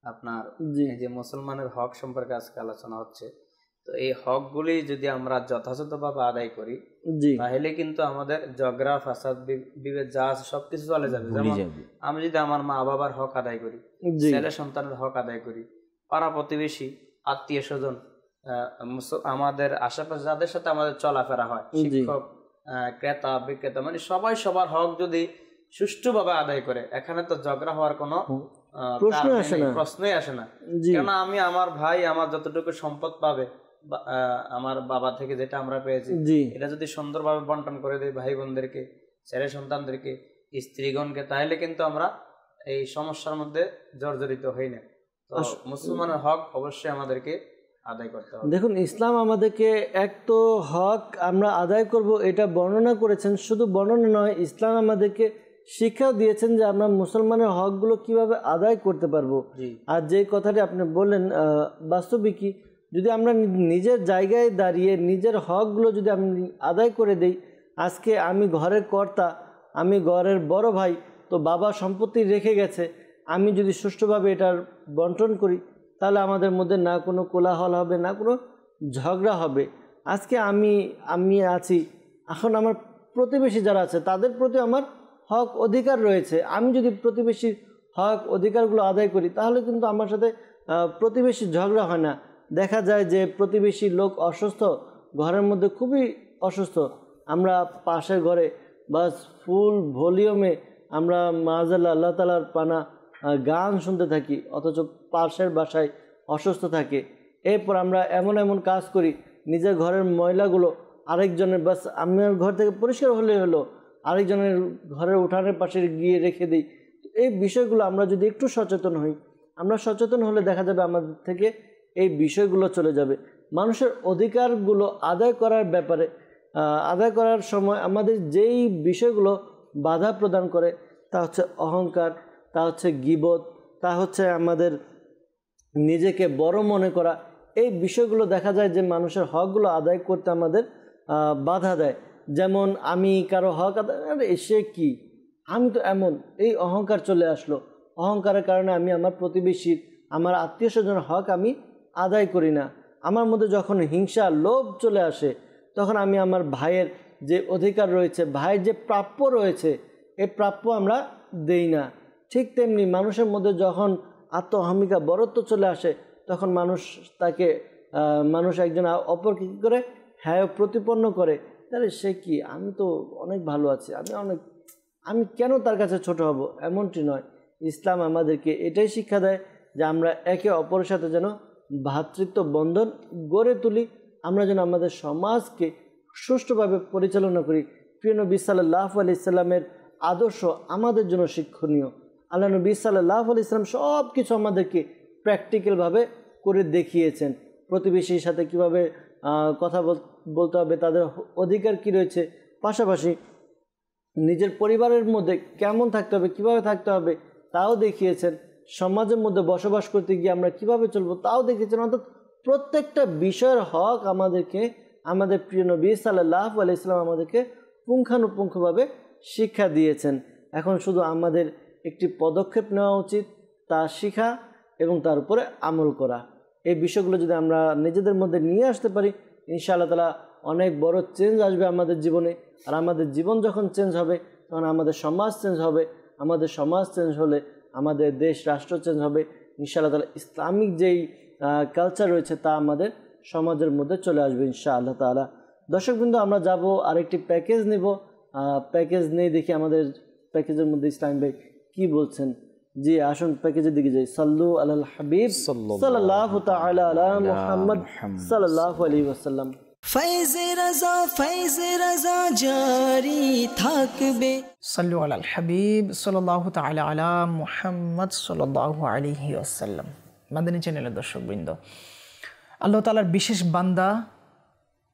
আপনার এই যে মুসলমানের হক সম্পর্কে আজকে আলোচনা হচ্ছে, তো এই হকগুলি যদি আমরা যথাযথভাবে আদায় করি তাহলে কিন্তু আমাদের ঝগড়া ফাসাদ বিভেদ যা আছে সবকিছু চলে যাবে। যেমন আমি যদি আমার মা বাবার হক আদায় করি, ছেলে সন্তানের হক আদায় করি, পাড়া প্রতিবেশী আত্মীয় স্বজন আমাদের আশেপাশে যাদের সাথে আমাদের চলাফেরা হয়, শিক্ষক ক্রেতা বিক্রেতা, মানে সবাই সবার হক যদি সুষ্ঠুভাবে আদায় করে, এখানে তো ঝগড়া হওয়ার কোনো প্রশ্নই আসে না। কেননা আমি আমার ভাই আমার যতটুকু সম্পদ পাবে আমার বাবা থেকে যেটা আমরা পেয়েছি এটা যদি সুন্দরভাবে বন্টন করে দেই ভাই বোনদেরকে, ছেলে সন্তানদেরকে, স্ত্রীগণকে, তাহলে কিন্তু আমরা এই সমস্যার মধ্যে জর্জরিত হই না। তো মুসলমানের হক অবশ্যই আমাদেরকে আদায় করতে হবে। দেখুন, ইসলাম আমাদেরকে এক তো হক আমরা আদায় করব এটা বর্ণনা করেছেন, শুধু বর্ণনা নয়, ইসলাম আমাদেরকে শিক্ষাও দিয়েছেন যে আমরা মুসলমানের হকগুলো কিভাবে আদায় করতে পারবো। আর যে কথাটি আপনি বললেন বাস্তবিকই, যদি আমরা নিজের জায়গায় দাঁড়িয়ে নিজের হকগুলো যদি আমি আদায় করে দেই, আজকে আমি ঘরের কর্তা, আমি ঘরের বড় ভাই, তো বাবা সম্পত্তি রেখে গেছে, আমি যদি সুষ্ঠুভাবে এটার বন্টন করি তাহলে আমাদের মধ্যে না কোনো কোলাহল হবে, না কোনো ঝগড়া হবে। আজকে আমি আছি, এখন আমার প্রতিবেশী যারা আছে তাদের প্রতি আমার হক অধিকার রয়েছে। আমি যদি প্রতিবেশীর হক অধিকারগুলো আদায় করি তাহলে কিন্তু আমার সাথে প্রতিবেশীর ঝগড়া হয় না। দেখা যায় যে প্রতিবেশী লোক অসুস্থ, ঘরের মধ্যে খুবই অসুস্থ, আমরা পাশের ঘরে বাস ফুল ভলিউমে আমরা মাআযাল্লাহ আল্লাহ তাআলার পানা গান শুনতে থাকি, অথচ পাশের বাসায় অসুস্থ থাকে। এরপর আমরা এমন এমন কাজ করি, নিজের ঘরের ময়লাগুলো আরেকজনের, বাস আমার ঘর থেকে পরিষ্কার হলে হলো, আরেকজনের ঘরের উঠানের পাশে গিয়ে রেখে দিই। এই বিষয়গুলো আমরা যদি একটু সচেতন হই, আমরা সচেতন হলে দেখা যাবে আমাদের থেকে এই বিষয়গুলো চলে যাবে। মানুষের অধিকারগুলো আদায় করার ব্যাপারে আদায় করার সময় আমাদের যেই বিষয়গুলো বাধা প্রদান করে তা হচ্ছে অহংকার, তা হচ্ছে গীবত, তা হচ্ছে আমাদের নিজেকে বড় মনে করা। এই বিষয়গুলো দেখা যায় যে মানুষের হকগুলো আদায় করতে আমাদের বাধা দেয়। যেমন আমি কারো হক আদায়, সে কি, আমি তো এমন, এই অহংকার চলে আসলো। অহংকারের কারণে আমি আমার প্রতিবেশীর, আমার আত্মীয় স্বজনের হক আমি আদায় করি না। আমার মধ্যে যখন হিংসা, লোভ চলে আসে, তখন আমি আমার ভাইয়ের যে অধিকার রয়েছে, ভাইয়ের যে প্রাপ্য রয়েছে, এই প্রাপ্য আমরা দেই না। ঠিক তেমনি মানুষের মধ্যে যখন আত্ম অহমিকা, বরত্ব চলে আসে, তখন মানুষ একজন অপরকে কী করে হ্যায় প্রতিপন্ন করে, তাহলে সে কি, আমি তো অনেক ভালো আছি, আমি কেন তার কাছে ছোট হব, এমনটি নয়। ইসলাম আমাদেরকে এটাই শিক্ষা দেয় যে আমরা একে অপরের সাথে যেন ভ্রাতৃত্ব বন্ধন গড়ে তুলি, আমরা যেন আমাদের সমাজকে সুষ্ঠুভাবে পরিচালনা করি। প্রিয় নবী সাল্লাল্লাহু আলাইহি সাল্লামের আদর্শ আমাদের জন্য শিক্ষণীয়। আল্লাহ নবী সাল্লাল্লাহু আলাইহি সাল্লাম সব কিছু আমাদেরকে প্র্যাকটিক্যালভাবে করে দেখিয়েছেন। প্রতিবেশীর সাথে কীভাবে কথা বলতে হবে, তাদের অধিকার কী রয়েছে, পাশাপাশি নিজের পরিবারের মধ্যে কেমন থাকতে হবে, কিভাবে থাকতে হবে তাও দেখিয়েছেন। সমাজের মধ্যে বসবাস করতে গিয়ে আমরা কিভাবে চলবো তাও দেখিয়েছেন। অর্থাৎ প্রত্যেকটা বিষয়ের হক আমাদেরকে আমাদের প্রিয় নবী সাল্লাল্লাহু আলাইহি সাল্লাম আমাদেরকে পুঙ্খানুপুঙ্খভাবে শিক্ষা দিয়েছেন। এখন শুধু আমাদের একটি পদক্ষেপ নেওয়া উচিত, তা শিখা এবং তার উপরে আমল করা। এই বিষয়গুলো যদি আমরা নিজেদের মধ্যে নিয়ে আসতে পারি, ইনশাআল্লাহ তাআলা অনেক বড় চেঞ্জ আসবে আমাদের জীবনে। আর আমাদের জীবন যখন চেঞ্জ হবে, তখন আমাদের সমাজ চেঞ্জ হবে। আমাদের সমাজ চেঞ্জ হলে আমাদের দেশ, রাষ্ট্র চেঞ্জ হবে। ইনশাআল্লাহ তাআলা ইসলামিক যেই কালচার রয়েছে তা আমাদের সমাজের মধ্যে চলে আসবে ইনশাআল্লাহ তাআলা। দর্শকবৃন্দ, আমরা যাব আরেকটি প্যাকেজ নেব। প্যাকেজ নেই, দেখি আমাদের প্যাকেজের মধ্যে ইসলাম ভাই কি বলছেন। জি আসুন প্যাকেজের দিকে যাই। সাল্লু আলাল হাবিব সাল্লাল্লাহু তাআলা আলা মুহাম্মদ সাল্লাল্লাহু আলাইহি ওয়াসাল্লাম। ফৈজ রাজা জারি থাকবে। সাল্লু আলাল হাবিব সাল্লাল্লাহু তাআলা আলা মুহাম্মদ সাল্লাল্লাহু আলাইহি ওয়াসাল্লাম। মাদানী চ্যানেলের দর্শকবৃন্দ, আল্লাহ তাআলার বিশেষ বান্দা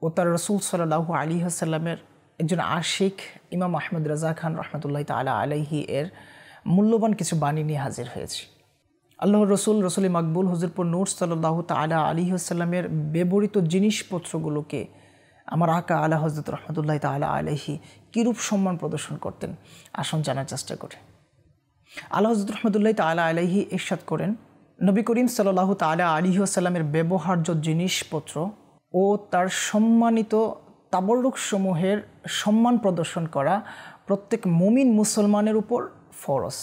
ও তার রাসূল সাল্লাল্লাহু আলাইহি ওয়াসাল্লামের একজন আশিক ইমাম আহমদ রাজা খান রহমতুল্লাহ তাআলা আলাইহি এর মূল্যবান কিছু বাণী নিয়ে হাজির হয়েছি। আল্লাহর রসুল মাকবুল হুজুরপুর নূর সাল্লাল্লাহু তাআলা আলাইহি ওয়াসাল্লামের ব্যবহৃত জিনিসপত্রগুলোকে আমার আকা আলা হযরত রহমতুল্লাহ তাআলা আলাইহি কীরূপ সম্মান প্রদর্শন করতেন, আসুন জানার চেষ্টা করে। আলা হযরত রহমতুল্লাহ তাআলা আলাইহি ইরশাদ করেন, নবী করিম সাল্লাল্লাহু তাআলা আলাইহি ওয়াসাল্লামের ব্যবহার্য জিনিসপত্র ও তার সম্মানিত তাবরুক সমূহের সম্মান প্রদর্শন করা প্রত্যেক মুমিন মুসলমানের উপর ফরজ।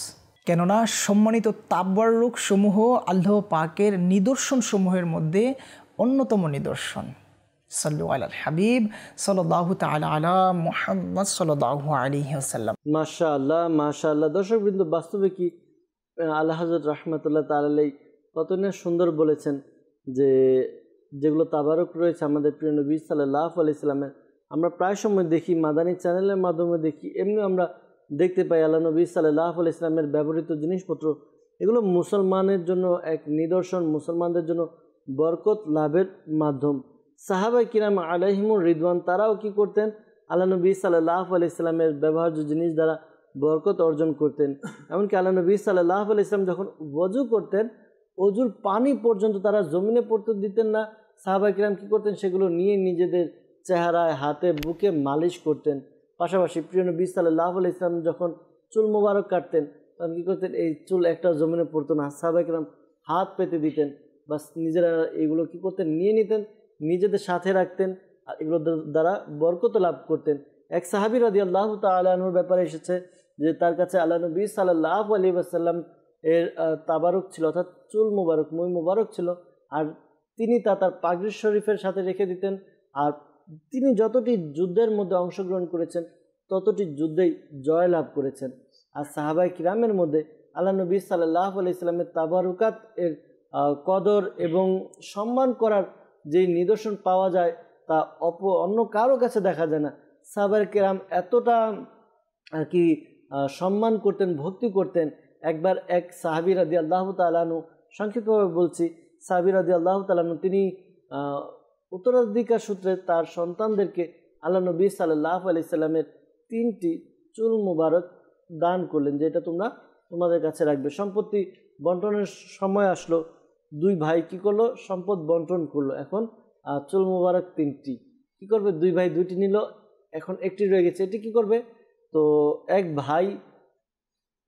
কেননা সম্মানিত তাবরুক সমূহ আল্লাহ পাকের নিদর্শন সমূহের মধ্যে অন্যতম নিদর্শন। সাল্লু আলাল হাবিব সাল্লাল্লাহু তাআলা আলা মুহাম্মদ সাল্লাল্লাহু আলাইহি ওয়াসাল্লাম। মাশাআল্লাহ মাশাআল্লাহ। দর্শকবৃন্দ, বাস্তবে কি আল্লাহ হযরত রাহমাতুল্লাহ তাআলা আলাইহি কত না সুন্দর বলেছেন যে যেগুলো তাবারক রয়েছে আমাদের প্রিয় নবী সাল্লাল্লাহু আলাইহি সাল্লামের, আমরা প্রায় সময় দেখি, মাদানী চ্যানেলের মাধ্যমে দেখি, এমনি আমরা দেখতে পাই আল্লাহ নবী সাল্লাল্লাহু আলাইহি সাল্লামের ব্যবহৃত জিনিসপত্র, এগুলো মুসলমানের জন্য এক নিদর্শন, মুসলমানদের জন্য বরকত লাভের মাধ্যম। সাহাবায়ে কিরাম আলাইহিমুর রিদওয়ান তারাও কি করতেন, আল্লাহ নবী সাল্লাল্লাহু আলাইহি সাল্লামের ব্যবহার্য জিনিস দ্বারা বরকত অর্জন করতেন। এমনকি আল্লাহ নবী সাল্লাল্লাহু আলাইহি সাল্লাম যখন ওযু করতেন, ওযুর পানি পর্যন্ত তারা জমিনে পড়তে দিতেন না। সাহাবায়ে কিরাম কী করতেন, সেগুলো নিয়ে নিজেদের চেহারায়, হাতে, বুকে মালিশ করতেন। পাশাপাশি প্রিয় নবী সাল্লাল্লাহু আলাইহি সাল্লাম যখন চুল মোবারক কাটতেন, তখন কী করতেন, এই চুল একটা জমিনে পড়তো না, সাহাবায়ে কিরাম হাত পেতে দিতেন, বাস নিজেরা এগুলো কী করতেন, নিয়ে নিতেন, নিজেদের সাথে রাখতেন, আর এগুলো দ্বারা বরকত লাভ করতেন। এক সাহাবী রাদিয়াল্লাহু তাআলা আনহুর ব্যাপারে এসেছে যে তার কাছে আল্লাহ নবী সাল্লাল্লাহু আলাইহি ওয়াসাল্লাম এর তাবারক ছিল, অর্থাৎ চুল মোবারক, মুই মোবারক ছিল, আর তিনি তার পাগড়ি শরীফের সাথে রেখে দিতেন। আর তিনি যতটি যুদ্ধের মধ্যে অংশগ্রহণ করেছেন, ততটি যুদ্ধেই জয় লাভ করেছেন। আর সাহাবায়ে কিরামের মধ্যে আল্লাহ নবী সাল্লাল্লাহু আলাইহি সাল্লামের তাবারুকাত এর কদর এবং সম্মান করার যে নিদর্শন পাওয়া যায়, তা অন্য কারো কাছে দেখা যায় না। সাহাবায়ে কিরাম এতটা আর কি সম্মান করতেন, ভক্তি করতেন। একবার এক সাহাবী রাদিয়াল্লাহু তাআলা আনহু, সংক্ষিপ্তভাবে বলছি, সাহাবী রাদিয়াল্লাহু তাআলা আনহু তিনি উত্তরাধিকার সূত্রে তার সন্তানদেরকে আল্লাহ নবী সাল্লাল্লাহু আলাইহি সাল্লামের 3টি চুল মুবারক দান করলেন, যেটা তোমরা তোমাদের কাছে রাখবে। সম্পত্তি বন্টনের সময় আসলো, 2 ভাই কি করলো, সম্পদ বন্টন করলো। এখন চুল মুবারক 3টি, কি করবে, 2 ভাই 2টি নিল, এখন একটি রয়ে গেছে, এটি কি করবে? তো এক ভাই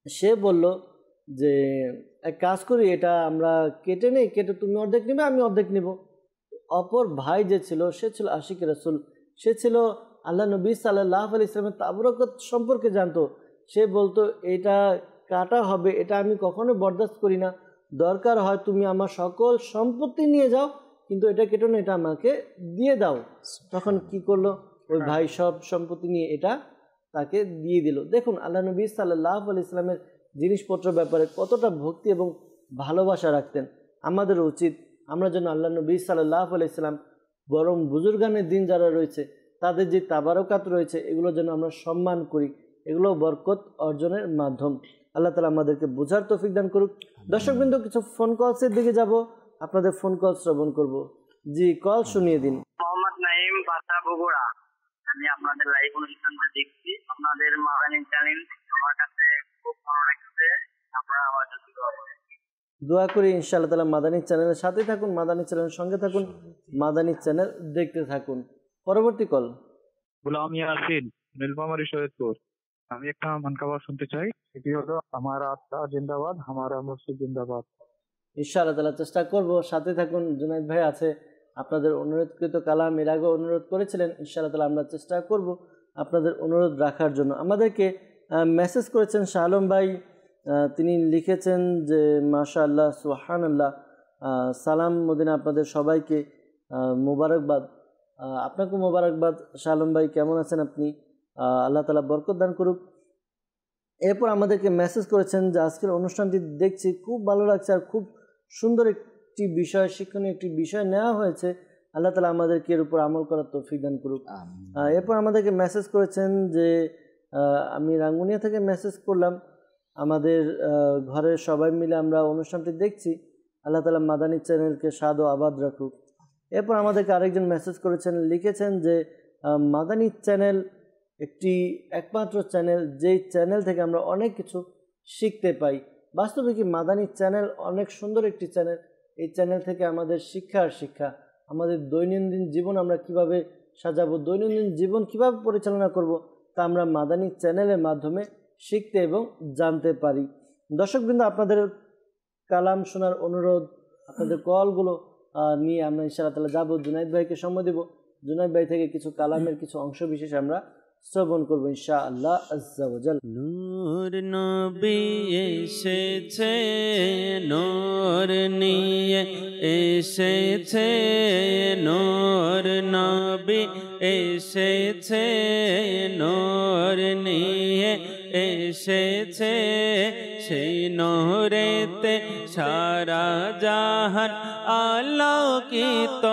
সে বলল যে এক কাজ করি, এটা আমরা কেটে নেই, কেটে তুমি অর্ধেক নেবে, আমি অর্ধেক নেব। অপর ভাই যে ছিল সে ছিল আশিক রাসূল, সে ছিল আল্লাহ নবী সাল্লাল্লাহু আলাইহি সাল্লামের তাবরকত সম্পর্কে জানতো। সে বলতো এটা কাটা হবে, এটা আমি কখনো বরদাস্ত করি না, দরকার হয় তুমি আমার সকল সম্পত্তি নিয়ে যাও, কিন্তু এটা কেটো না, এটা আমাকে দিয়ে দাও। তখন কি করলো, ওই ভাই সব সম্পত্তি নিয়ে এটা তাকে দিয়ে দিল। দেখুন আল্লাহ নবী সাল্লাল্লাহু আলাইহি সাল্লামের জিনিসপত্র ব্যাপারে কতটা ভক্তি এবং ভালোবাসা রাখতেন। আমাদের উচিত আমরা যেন আল্লাহ নবী সাল্লাল্লাহু আলাইহি সাল্লাম বরং বুজুর্গানের দিন যারা রয়েছে তাদের যে তাবারকাত রয়েছে এগুলো যেন আমরা সম্মান করি, এগুলো বরকত অর্জনের মাধ্যম। আল্লাহ তাআলা আমাদেরকে বোঝার তৌফিক দান করুক। দর্শকবৃন্দ, কিছু ফোন কলসের দিকে যাব, আপনাদের ফোন কল শ্রবণ করব। জি, কল শুনিয়ে দিন। মোহাম্মদ নাইম, বাসা বগুড়া। আমি আপনাদের লাইভ অনুষ্ঠানটা দেখছি, আপনাদের মাদানী চ্যানেল আমার কাছে খুব ভালো লাগছে, আপনারা আমার জন্য দোয়া করুন। দোয়া করি ইনশাআল্লাহ তাআলা মাদানী চ্যানেলের সাথে থাকুন, মাদানী চ্যানেলের সঙ্গে থাকুন, মাদানী চ্যানেল দেখতে থাকুন। পরবর্তী কল। গোলাম ইয়াসিন, নীলফামারী শরীয়তপুর। আমি একটা মানকাবা শুনতে চাই, এটি হলো আমার আত্মা জিন্দাবাদ, আমার মসজিদ জিন্দাবাদ। ইনশাআল্লাহ তাআলা চেষ্টা করব, সাথে থাকুন। জুনাইদ ভাই আছে, আপনাদের অনুরোধকৃত কালাম এর আগে অনুরোধ করেছিলেন, ইনশাআল্লাহ তাআলা আমরা চেষ্টা করব আপনাদের অনুরোধ রাখার জন্য। আমাদেরকে মেসেজ করেছেন শাহ আলম ভাই, তিনি লিখেছেন যে মাশাআল্লাহ সুবহানাল্লাহ, সালাম মদিনা আপনাদের সবাইকে, মোবারকবাদ। আপনাকেও মোবারকবাদ শাহ আলম ভাই, কেমন আছেন আপনি? আল্লাহ তাআলা বরকত দান করুক। এরপর আমাদেরকে মেসেজ করেছেন যে আজকের অনুষ্ঠানটি দেখছি, খুব ভালো লাগছে, আর খুব সুন্দর একটি বিষয়, শিক্ষণীয় একটি বিষয় নেওয়া হয়েছে। আল্লাহ তাআলা আমাদেরকে এর উপর আমল করার তৌফিক দান করুক। এরপর আমাদেরকে মেসেজ করেছেন যে আমি রাঙ্গুনিয়া থেকে মেসেজ করলাম, আমাদের ঘরের সবাই মিলে আমরা অনুষ্ঠানটি দেখছি, আল্লাহ তাআলা মাদানী চ্যানেলকে স্বাদ ও আবাদ রাখুক। এরপর আমাদেরকে আরেকজন মেসেজ করেছেন, লিখেছেন যে মাদানী চ্যানেল একটি একমাত্র চ্যানেল, যেই চ্যানেল থেকে আমরা অনেক কিছু শিখতে পাই। বাস্তবে কি মাদানী চ্যানেল অনেক সুন্দর একটি চ্যানেল, এই চ্যানেল থেকে আমাদের শিক্ষা আর শিক্ষা, আমাদের দৈনন্দিন জীবন আমরা কিভাবে সাজাবো, দৈনন্দিন জীবন কিভাবে পরিচালনা করব, তা আমরা মাদানী চ্যানেলের মাধ্যমে শিখতে এবং জানতে পারি। দর্শকবৃন্দ, আপনাদের কালাম শোনার অনুরোধ, আপনাদের কলগুলো নিয়ে আমরা ইনশাআল্লাহ তাআলা যাবো, জুনাইদ ভাইকে সময় দেব, জুনাইদ ভাই থেকে কিছু কালামের কিছু অংশ বিশেষ আমরা শ্রবণ করব ইনশাআল্লাহ আজ্জা ওয়া জাল। নূর নবী এসেছে, নূর নিয়ে এসেছে, নূর নবী এসেছে, নূর নিয়ে এসেছে, সেই নূরেতে সারা জাহান আলোকিত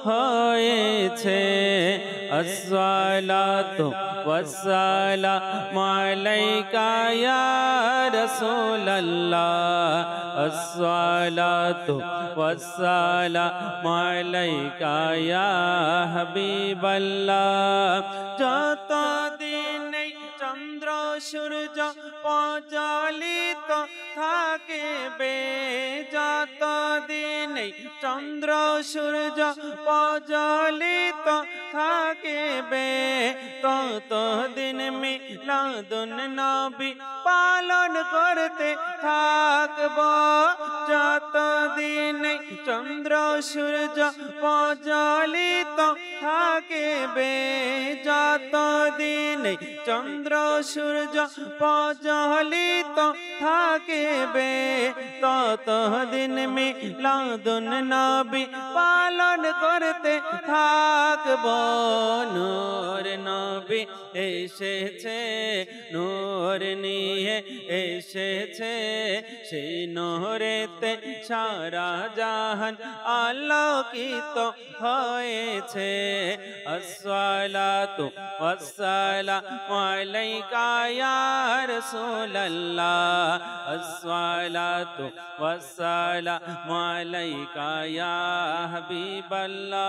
হয়েছে। আসসালাতু ওয়াসসালামু আলাইকা ইয়া রাসূলুল্লাহ, আসসালাতু ওয়াসসালামু আলাইকা ইয়া হাবিবাল্লাহ। যতদিন চন্দ্র সূর্য প্রজ্বলিত থাকিবে, যতদিন চন্দ্র সূর্য প্রজ্বলিত থাকিবে, ততদিন মিলাদুন নবী পালন করতে থাকব। যতদিন চন্দ্র সূর্য প্রজ্বলিত থাকিবে, যতদিন চন্দ্র সূর্য প্রজ্বলিত থাকিবে, ততদিন মিলাদুন নবী পালন করতে থাকব। নূর নবী এসেছে, নূর নিয়ে এসেছে, সেই নূরেতে সারা জাহান আলোকিত হয়েছে। আসসালাতু ওয়াসসালামু আলাইকা ইয়া রাসূলুল্লাহ, আসসালাতু ওয়াসসালামু আলাইকা ইয়া হাবিবাল্লাহ।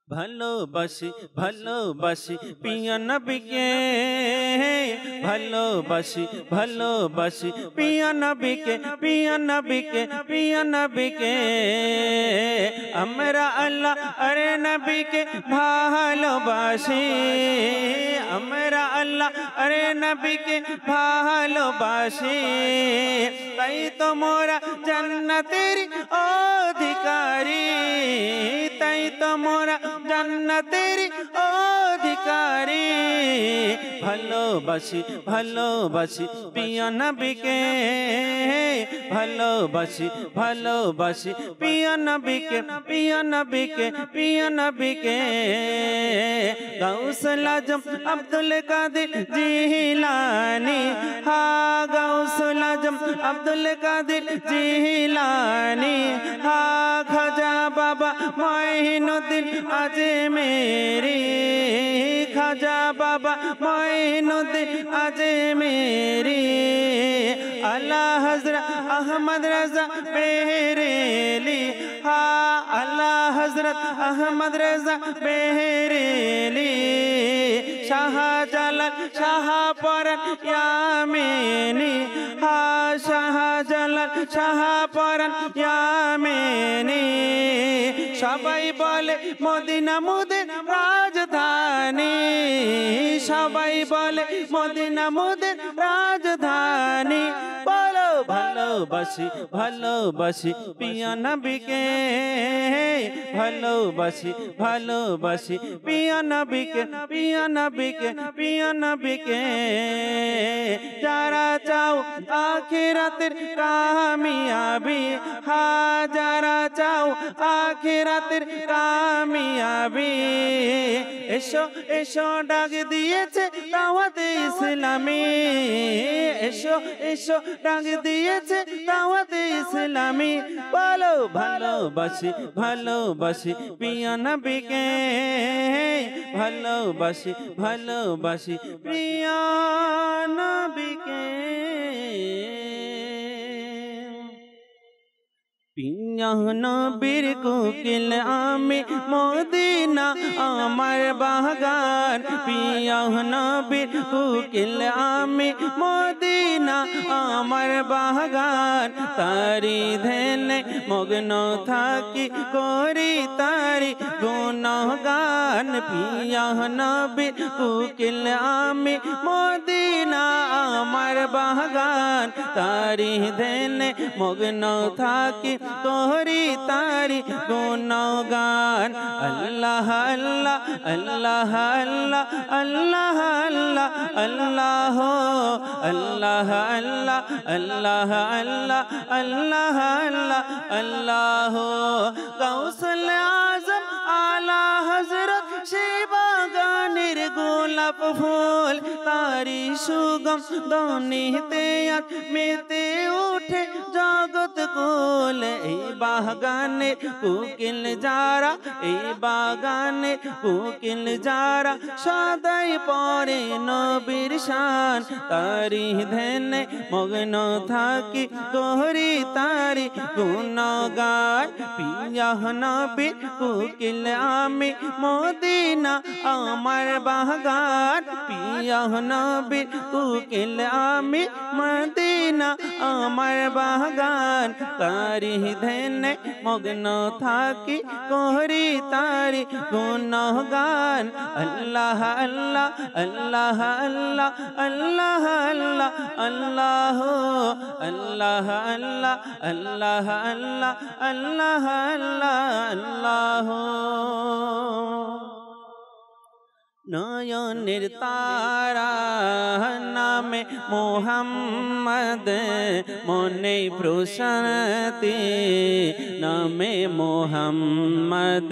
ভালোবাসি ভালোবাসি প্রিয় নবীকে, ভালোবাসি ভালোবাসি প্রিয় নবীকে, প্রিয় নবীকে, প্রিয় নবীকে। আমরা আল্লাহ আরে নবীকে ভালোবাসি, আমরা আল্লাহ আরে নবীকে ভালোবাসি। তাই তো মোরা জান্নাতের অধিকারী, তাই তো মোরা জান্নাতের অধিকারী। ভালোবাসি ভালোবাসি প্রিয় নবীকে, ভালোবাসি ভালোবাসি প্রিয় নবীকে, প্রিয় নবীকে, প্রিয় নবীকে। গাউসুল আজম আব্দুল কাদের জিলানী, হা গাউসুল আজম আব্দুল কাদের জিলানী, হা খাজা বাবা মঈনুদ্দিন আজমেরি, খাজা বাবা মঈনুদ্দিন আজমেরি। আলা হযরত আহমদ রাজা বেরেলি, হা আলা হযরত আহমদ রাজা বেরেলি। শাহজালাল শাহপরান ইয়ামেনি, হা শাহজালাল শাহপরান ইয়ামেনি। সবাই বলে মদিনা মোদের রাজধানী, সবাই বলে মদিনা মোদের রাজধানী। বলো ভালোবাসি ভালোবাসি প্রিয় নবীকে, ভালোবাসি ভালোবাসি প্রিয় নবীকে, প্রিয় নবীকে, প্রিয় নবীকে। যারা চাও আখিরাতের কামিয়াবি, হা যারা চাও আখিরাতের কামিয়াবি। এসো এসো ডাক দিয়েছে দাওয়াতে ইসলামী, এসো এসো ডাক দিয়েছে দাওয়াতে ইসলামী। বলো ভালোবাসি ভালোবাসি প্রিয় নবীকে, ভালোবাসি ভালোবাসি প্রিয় নবীকে। প্রিয় নবীর কোকিল আমি মদিনা আমার বাগান, প্রিয় নবীর কোকিল আমি মদিনা আমার বাগান। তারি ধ্যানে মগ্ন থাকি করি তারি গুণগান, প্রিয় নবীর কোকিল আমি মদিনা আমার বাগান। তারি ধ্যানে মগ্ন থাকি করি তারি গুণগান। আল্লাহ আল্লাহ আল্লাহ আল্লাহ আল্লাহ আল্লাহ আল্লাহ আল্লাহ আল্লাহ আল্লাহ আল্লাহ আল্লাহ আল্লাহ আল্লাহ। গাউসুল আজম আলা হযরত সেই বাগানের গোলাপ ফুল, তারি সুগম ধ্বনিতে আজ মেতে ওঠে জগৎ কুল। এই বাগানের কোকিল যারা, এই বাগানের কোকিল যারা সদাই পরে নবীর শান। তারি ধ্যানে মগ্ন থাকি করি তারি গুণগান। প্রিয় নবীর কোকিল আমি মদিনা আমার বাগান, প্রিয় নবীর কোকিল আমি মদিনা আমার বাগান। তারি ধ্যানে মগ্ন থাকি করি তারি গুণগান। আল্লাহ আল্লাহ আল্লাহ আল্লাহ আল্লাহ আল্লাহ আল্লাহ আল্লাহ আল্লাহ আল্লাহ আল্লাহ আল্লাহ আল্লাহ। নয়নের তারা নামে মোহাম্মদ, মনে প্রশান্তি নামে মোহাম্মদ।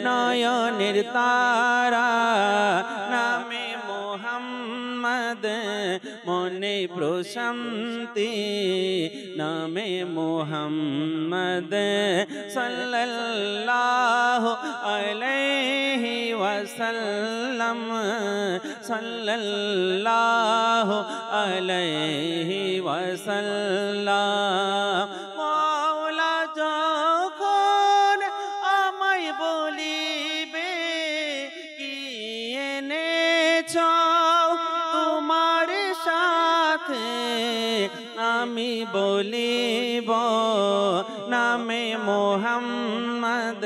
নয়নের তারা নামে মোহাম্মদ, মনে প্রশান্তি নামে মোহাম্মদ। সাল্লাল্লাহু আলাইহি ওয়াসাল্লাম, সাল্লাল্লাহু আলাইহি ওয়াসাল্লাম। মাওলা যখন আমায় বলিবে আমি বলিব নামে মোহাম্মদ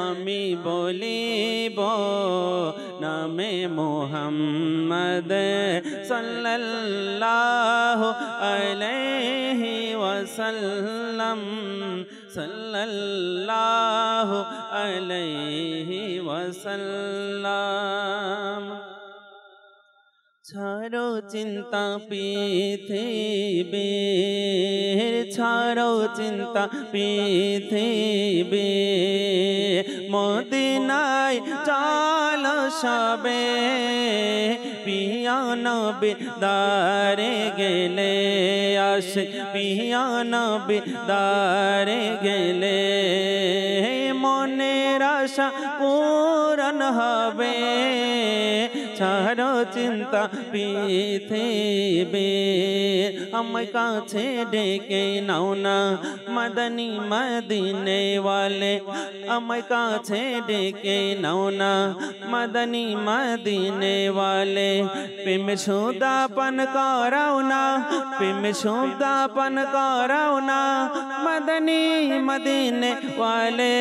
আমি বলিব নামে মোহাম্মদ সাল্লাল্লাহু আলাইহি ওয়াসাল্লাম সাল্লাল্লাহু আলাইহি ওয়াসাল্লাম। ছাড়ো চিন্তা পৃথিবীর, ছাড়ো চিন্তা পৃথিবী, মদিনায় চলো সবে, পিয়া নবীর দারে গেলে আসে, পিয়া নবীর দারে গেলে মনের আশা পূরণ হবে। ছাড়ো চিন্তা পৃথিবীর, আমায় কাছে ডেকে নাও না মদনী মদিনে ওয়ালে, আমায় কাছে ডেকে নাও না মদনী মদিনে ওয়ালে। প্রেম সুদাপন করাও না, প্রেম সুদাপন করাও না মদনী মদিনে ওয়ালে।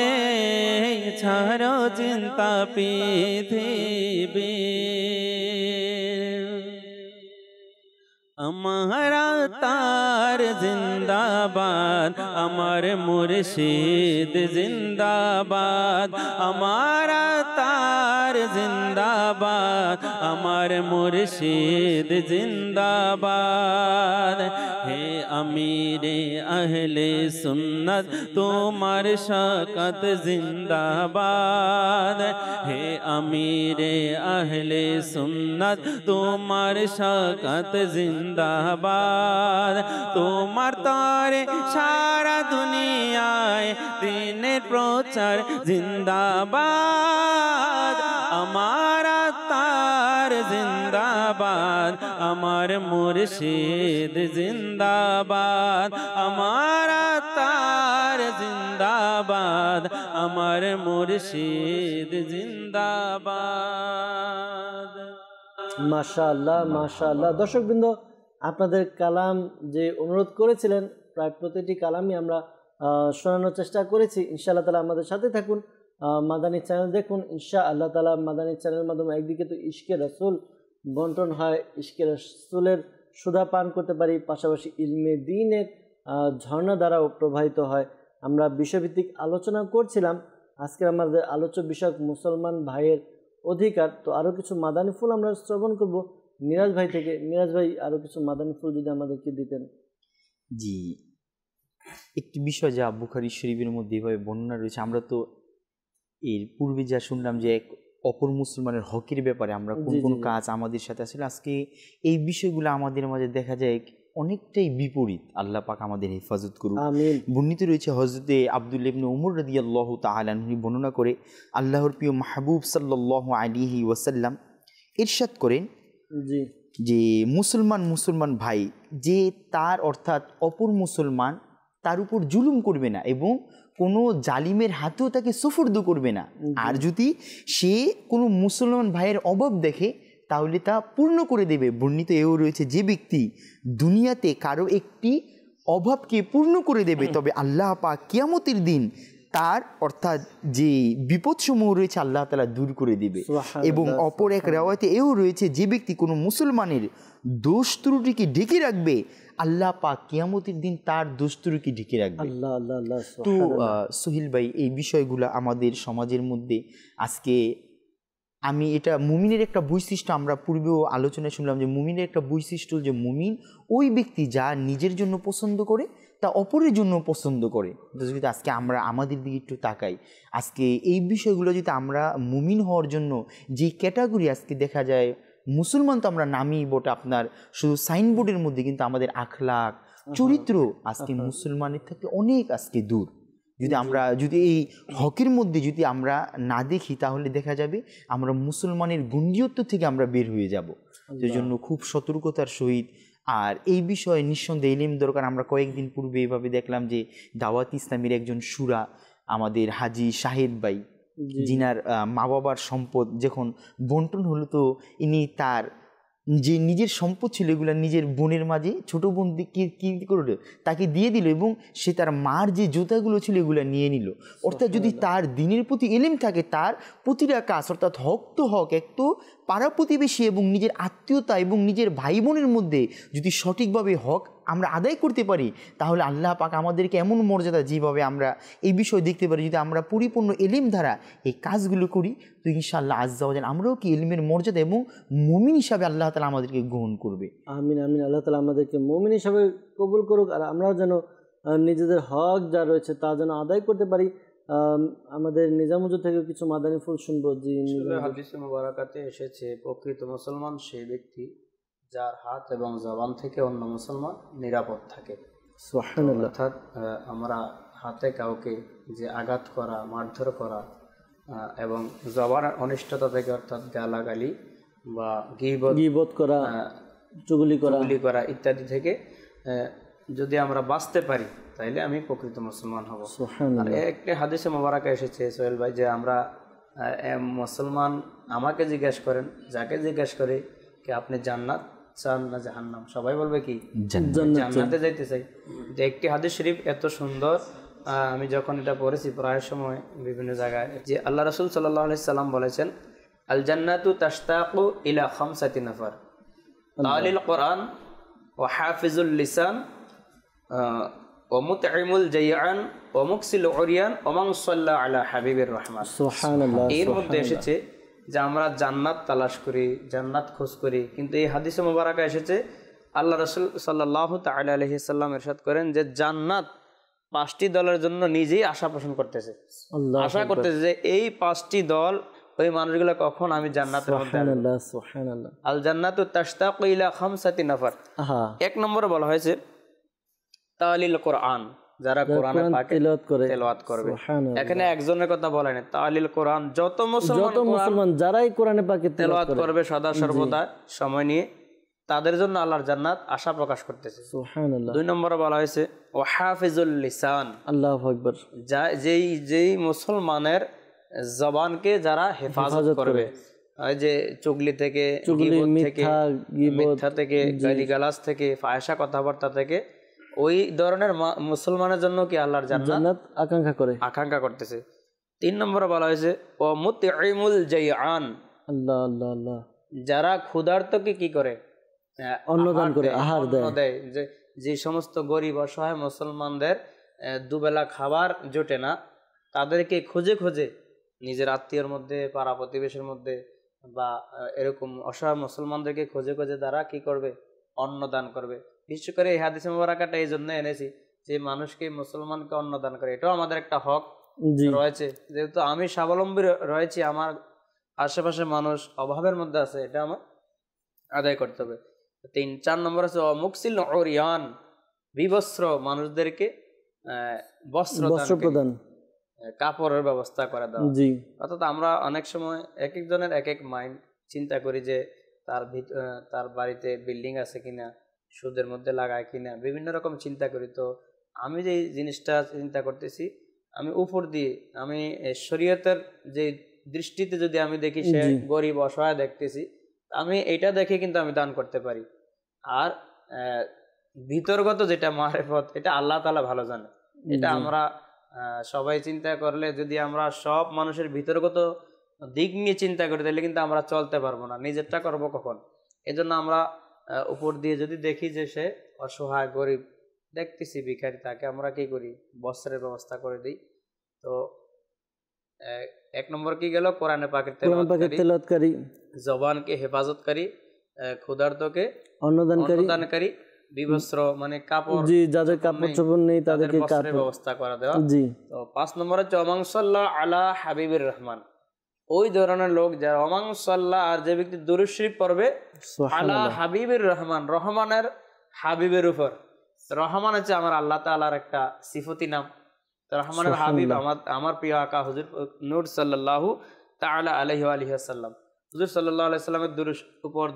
ছাড়ো চিন্তা পৃথিবী, আমারা তার জিন্দাবাদ, আমার মুর্শিদ জিন্দাবাদ, আমারা তার জিন্দাবাদ, আমার মুর্শিদ জিন্দাবাদ। হে আমিরে আহলে সুন্নাত তোমার শাকাত জিন্দাবাদ, হে আমিরে আহলে সুন্নাত তোমার শাকাত জিন্দাবাদ। তোমার তারে সারা দুনিয়ায় দিনের প্রচার জিন্দাবাদ, আমার তার জিন্দাবাদ, আমার মুর্শিদ জিন্দাবাদ, আমার তার জিন্দাবাদ, আমার মুর্শিদ জিন্দাবাদ। মাশাআল্লাহ মাশাআল্লাহ। দর্শকবৃন্দ, আপনাদের কালাম যে অনুরোধ করেছিলেন প্রায় প্রতিটি কালামই আমরা শোনানোর চেষ্টা করেছি। ইনশাআল্লাহ তাআলা আমাদের সাথে থাকুন, মাদানী চ্যানেল দেখুন। ইনশাআল্লাহ তাআলা মাদানী চ্যানেলের মাধ্যমে একদিকে তো ইশকে রাসূল বন্টন হয়, ইশকে রাসূলের সুধা পান করতে পারি, পাশাপাশি ইলমে দ্বীনের ঝর্ণা দ্বারাও প্রবাহিত হয়। আমরা বিষয়ভিত্তিক আলোচনা করছিলাম। আজকে আমাদের আলোচ্য বিষয় মুসলমান ভাইয়ের অধিকার। তো আরও কিছু মাদানী ফুল আমরা শ্রবণ করব মিরাজ ভাই থেকে। মিরাজ ভাই, আরও কিছু মাদানী ফুল যদি আমাদেরকে দিতেন। জি, একটি বিষয় যা বুখারী শরীফের মধ্যে এভাবে বর্ণনা রয়েছে, আমরা তো এর পূর্বে যা শুনলাম যে এক অপর মুসলমানের হকের ব্যাপারে আমরা কোন কোন কাজ আমাদের সাথে আসলে আজকে এই বিষয়গুলো আমাদের মাঝে দেখা যায় অনেকটাই বিপরীত। আল্লাহ পাক আমাদের হেফাজত করুন। বর্ণিত রয়েছে হযরতে আব্দুল্লাহ ইবনে উমর রাদিয়াল্লাহু তাআলা আনহু বর্ণনা করে আল্লাহর প্রিয় মাহবুব সাল্লাল্লাহু আলাইহি ওয়াসাল্লাম ইরশাদ করেন যে মুসলমান ভাই যে তার অর্থাৎ অপর মুসলমান তার উপর জুলুম করবে না এবং কোনো জালিমের হাতেও তাকে সুফর্দ করবে না। আর যদি সে কোনো মুসলমান ভাইয়ের অভাব দেখে তাহলে তা পূর্ণ করে দেবে। বর্ণিত এও রয়েছে যে ব্যক্তি দুনিয়াতে কারো একটি অভাবকে পূর্ণ করে দেবে তবে আল্লাহ পাক কিয়ামতের দিন তার অর্থাৎ যে বিপদসমূহ রয়েছে আল্লাহ তাআলা দূর করে দিবে। এবং অপর এক রিওয়ায়াতে এও রয়েছে যে ব্যক্তি কোনো মুসলমানের দোষ ত্রুটিকে ঢেকে রাখবে আল্লাহ পাক কিয়ামতের দিন তার দোষ ত্রুটিকে ঢেকে রাখবে। তো সোহেল ভাই, এই বিষয়গুলো আমাদের সমাজের মধ্যে আজকে আমি এটা মুমিনের একটা বৈশিষ্ট্য, আমরা পূর্বেও আলোচনায় শুনলাম যে মুমিনের একটা বৈশিষ্ট্য যে মুমিন ওই ব্যক্তি যা নিজের জন্য পছন্দ করে তা অপরের জন্য পছন্দ করে। যদি আজকে আমরা আমাদের দিকে একটু তাকাই, আজকে এই বিষয়গুলো যদি আমরা মুমিন হওয়ার জন্য যে ক্যাটাগরি আজকে দেখা যায়, মুসলমান তো আমরা নামই বটে আপনার শুধু সাইনবোর্ডের মধ্যে, কিন্তু আমাদের আখলাক চরিত্র আজকে মুসলমানের থেকে অনেক আজকে দূর। যদি এই হকের মধ্যে যদি আমরা না দেখি তাহলে দেখা যাবে আমরা মুসলমানের গুণীয়ত্ব থেকে আমরা বের হয়ে যাব। সেই জন্য খুব সতর্কতার সহিত আর এই বিষয়ে নিঃসন্দেহে ইলম দরকার। আমরা কয়েকদিন পূর্বে এভাবে দেখলাম যে দাওয়াত ইসলামের একজন শুরা আমাদের হাজি শাহেদ ভাই, যিনার মা বাবার সম্পদ যখন বন্টন হলো তো ইনি তার যে নিজের সম্পদ ছিল এগুলো নিজের বোনের মাঝে ছোটো বোন কী করলো, তাকে দিয়ে দিল, এবং সে তার মার যে জুতাগুলো ছিল এগুলো নিয়ে নিল। অর্থাৎ যদি তার দিনের প্রতি এলিম থাকে, তার প্রতিটা কাজ অর্থাৎ হক তো হক একটু পাড়া প্রতিবেশী এবং নিজের আত্মীয়তা এবং নিজের ভাই বোনের মধ্যে যদি সঠিকভাবে হক আমরা আদায় করতে পারি, তাহলে আল্লাহ পাক আমাদেরকে এমন মর্যাদা, যেভাবে আমরা এই বিষয় দেখতে পারি, যদি আমরা পরিপূর্ণ এলিম দ্বারা এই কাজগুলো করি, তো ইনশাআল্লাহ আজ্জা ওয়াজাল আমরাও কি এলিমের মর্যাদা এবং মুমিন হিসাবে আল্লাহ তাআলা আমাদেরকে গ্রহণ করবে। আমিন আমিন। আল্লাহ তাআলা আমাদেরকে মুমিন হিসাবে কবুল করুক, আর আমরাও যেন নিজেদের হক যা রয়েছে তা যেন আদায় করতে পারি। আমাদের নিজামুজুর থেকে কিছু মাদানী ফুল শুনবো। জি, হাদিসে মুবারাকাতে এসেছে প্রকৃত মুসলমান সেই ব্যক্তি যার হাত এবং জবান থেকে অন্য মুসলমান নিরাপদ থাকে। সুবহানাল্লাহ। অর্থাৎ আমরা হাতে কাউকে যে আঘাত করা, মারধর করা এবং জবানের অনিষ্টতা থেকে অর্থাৎ গালাগালি বা গীবত করা, চুগলি করা ইত্যাদি থেকে যদি আমরা বাঁচতে পারি, তাইলে আমি প্রকৃত মুসলমান হব। আর একটি হাদিসে মুবারাকা এসেছে সোহেল ভাই, যে আমরা মুসলমান আমাকে জিজ্ঞেস করেন, যাকে জিজ্ঞেস করে কি আপনি জান্নাত চান না জাহান্নাম, সবাই বলবে কি জান্নাতে যাইতে চাই। যে একটি হাদিস শরীফ এত সুন্দর, আমি যখন এটা পড়েছি প্রায় সময় বিভিন্ন জায়গায়, যে আল্লাহ রাসূল সাল্লাল্লাহু আলাইহি সাল্লাম বলেছেন, আল জান্নাতু তাশতাকু ইলা খামসাতি নাফার, তালিল কোরআন ওয়া হাফিজুল লিসান ওয়া মুতঈমুল জাইআন ওয়া মুকসিল উরিয়ান ওয়া মান সাল্লা আলা হাবিবির রহমান। সুবহানাল্লাহ। এর মধ্যে এসেছে যে আমরা জান্নাত তালাশ করি, জান্নাত খোঁজ করি, কিন্তু এই হাদিসে মুবারাকা এসেছে আল্লাহ রাসূল সাল্লাল্লাহু তাআলা আলাইহি সাল্লাম ইরশাদ করেন যে জান্নাত 5টি দলের জন্য নিজেই আশা পোষণ করতেছে, আশা করতেছে যে এই 5টি দল, ওই মানুষগুলো কখন আমি জান্নাতের মধ্যে আসব। সুবহানাল্লাহ, সুবহানাল্লাহ। আল জান্নাতু তাশতাকু ইলা খামসাতি নাফার। এক নম্বরে বলা হয়েছে তালিল কোরআন, যারা কোরআন পাকে তেলাওয়াত করবে। এখানে একজনের কথা বলা নেই, তালিল কোরআন, যত মুসলমান যারাই কোরআনে পাকে তেলাওয়াত করবে সদা সর্বদা সময় নিয়ে, তাদের জন্য আল্লাহর জান্নাত আশা প্রকাশ করতেছে। সুবহানাল্লাহ। 2 নম্বরে বলা হয়েছে ওয়া হাফিজুল লিসান, আল্লাহু আকবার, যেই মুসলমানের জবানকে যারা হেফাজত করবে, ওই যে চুগলি থেকে, মিথ্যা থেকে, গালিগালাজ থেকে, ফাহিশা কথাবার্তা থেকে, ওই ধরনের মুসলমানের জন্য কি আল্লাহর জান্নাত আকাঙ্ক্ষা করতেছে। 3 নম্বরে বলা হয়েছে ও মুতঈমুল জাইআন, আল্লাহ আল্লাহ আল্লাহ, যারা ক্ষুধার্তকে কি করে অন্নদান করে, আহার দেয়। যে সমস্ত গরিব অসহায় মুসলমানদের দুবেলা খাবার জোটে না, তাদেরকে খুঁজে খুঁজে নিজের আত্মীয়র মধ্যে, পাড়া প্রতিবেশীর মধ্যে বা এরকম অসহায় মুসলমানদেরকে খুঁজে খুঁজে তারা কি করবে, অন্নদান করবে। বিশেষ করে এই হাদিস মুবারাকাটা এই জন্য এনেছি যে মানুষকে, মুসলমানকে অন্নদান করে, এটাও আমাদের একটা হক রয়েছে। যেহেতু আমি স্বাবলম্বী রয়েছি, আমার আশেপাশে মানুষ অভাবের মধ্যে আছে, এটা আমার আদায় করতে হবে। 4 নম্বর আছে মুকসিল উরিয়ান, বিবস্ত্র মানুষদেরকে বস্ত্র প্রদান, কাপড়ের ব্যবস্থা করে দেওয়া। অর্থাৎ আমরা অনেক সময় এক একজনের এক এক মাইন্ড চিন্তা করি যে তার বাড়িতে বিল্ডিং আছে কিনা, সুদের মধ্যে লাগায় কিনা, বিভিন্ন রকম চিন্তা করি। তো আমি যে জিনিসটা চিন্তা করতেছি, আমি উপর দিয়ে, আমি শরীয়তের যে দৃষ্টিতে যদি আমি দেখি সে গরিব অসহায় দেখতেছি, আমি এটা দেখে কিন্তু আমি দান করতে পারি। আর ভিতরগত যেটা মারেফত, এটা আল্লাহ তাআলা ভালো জানে। এটা আমরা সবাই চিন্তা করলে, যদি আমরা সব মানুষের ভিতরগত দিক নিয়ে চিন্তা করি, তাহলে কিন্তু আমরা চলতে পারবো না। নিজেরটা করবো কখন? এজন্য আমরা উপর দিয়ে যদি দেখি যে সে অসহায় গরিব দেখতেছি, ভিখারি, তাকে আমরা কি করি, বস্ত্রের ব্যবস্থা করে দিই। তো 1 নম্বর কি গেল, কোরআনে পাকের তেলাওয়াতকারী, জবানকে হেফাজতকারী, ক্ষুধার্তকে অন্নদানকারী, বিবস্ত্র মানে কাপড়, যাদের কাপড় চোপড় নেই তাদেরকে কাপড়ের ব্যবস্থা করে দেওয়া। তো 5 নম্বরে ওমান সাল্লাল্লাহু আলা হাবিবির রহমান, ওই ধরনের লোক যারা ওমান সাল্লাহ, আর যে ব্যক্তি দুরূদ শরীফ পড়বে আলা হাবিবির রহমান, রহমানের হাবিবের উপর। রহমান হচ্ছে আমার আল্লাহ তাআলার একটা সিফতি নাম। রহমানের হাবিব আমার প্রিয় আকা হুজুর নূর সাল্লাল্লাহু তাআলা আলাইহি ওয়া আলিহি ওয়াসাল্লাম, হুজুর সাল্লাল্লাহু আলাইহি সাল্লামের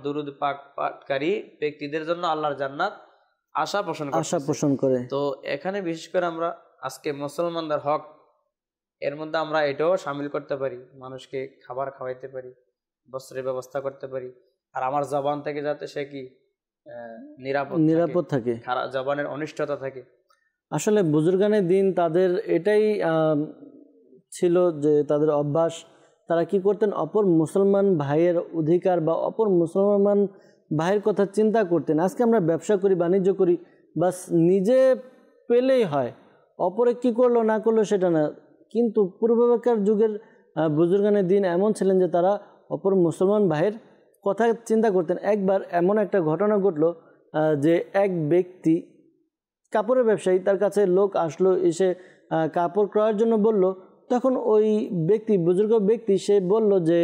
দুরূদ পাক পাঠকারী ব্যক্তিদের জন্য আল্লাহর জান্নাত আশা পোষণ করে। তো এখানে বিশেষ করে আমরা আজকে মুসলমানদের হক, এর মধ্যে আমরা এটাও শামিল করতে পারি, মানুষকে খাবার খাওয়াইতে পারি, বস্ত্রের ব্যবস্থা করতে পারি। আর আমার জবান থেকে যাতে সে কি নিরাপদ থাকে, খারাপ জবানের অনিষ্টতা থাকে। আসলে বুজুর্গানের দিন তাদের এটাই ছিল যে তাদের অভ্যাস, তারা কি করতেন, অপর মুসলমান ভাইয়ের অধিকার বা অপর মুসলমান ভাইয়ের কথা চিন্তা করতেন। আজকে আমরা ব্যবসা করি, বাণিজ্য করি, বাস নিজে পেলেই হয়, অপরে কি করলো না করলো সেটা না। কিন্তু পূর্বকার যুগের বুজুর্গানের দিন এমন ছিলেন যে তারা অপর মুসলমান ভাইয়ের কথা চিন্তা করতেন। একবার এমন একটা ঘটনা ঘটলো যে এক ব্যক্তি কাপড়ের ব্যবসায়ী, তার কাছে লোক আসলো, এসে কাপড় ক্রয়ের জন্য বলল। তখন ওই ব্যক্তি, বুজুর্গ ব্যক্তি, সে বলল যে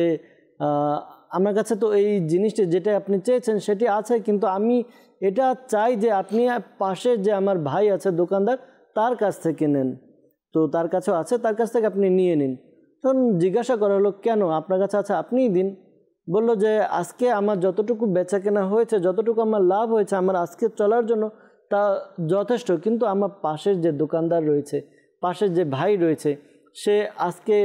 আমার কাছে তো এই জিনিসটি যেটা আপনি চেয়েছেন সেটি আছে, কিন্তু আমি এটা চাই যে আপনি পাশে যে আমার ভাই আছে দোকানদার, তার কাছ থেকে নেন। তো তার কাছেও আছে, তার কাছ থেকে আপনি নিয়ে নিন। তখন জিজ্ঞাসা করা হলো, কেন আপনার কাছে আছে, আপনিই দিন। বলল যে আজকে আমার যতটুকু বেচা কেনা হয়েছে, যতটুকু আমার লাভ হয়েছে, আমার আজকে চলার জন্য তা যথেষ্ট। কিন্তু আমার পাশের যে দোকানদার রয়েছে, পাশের যে ভাই রয়েছে, সে আজকে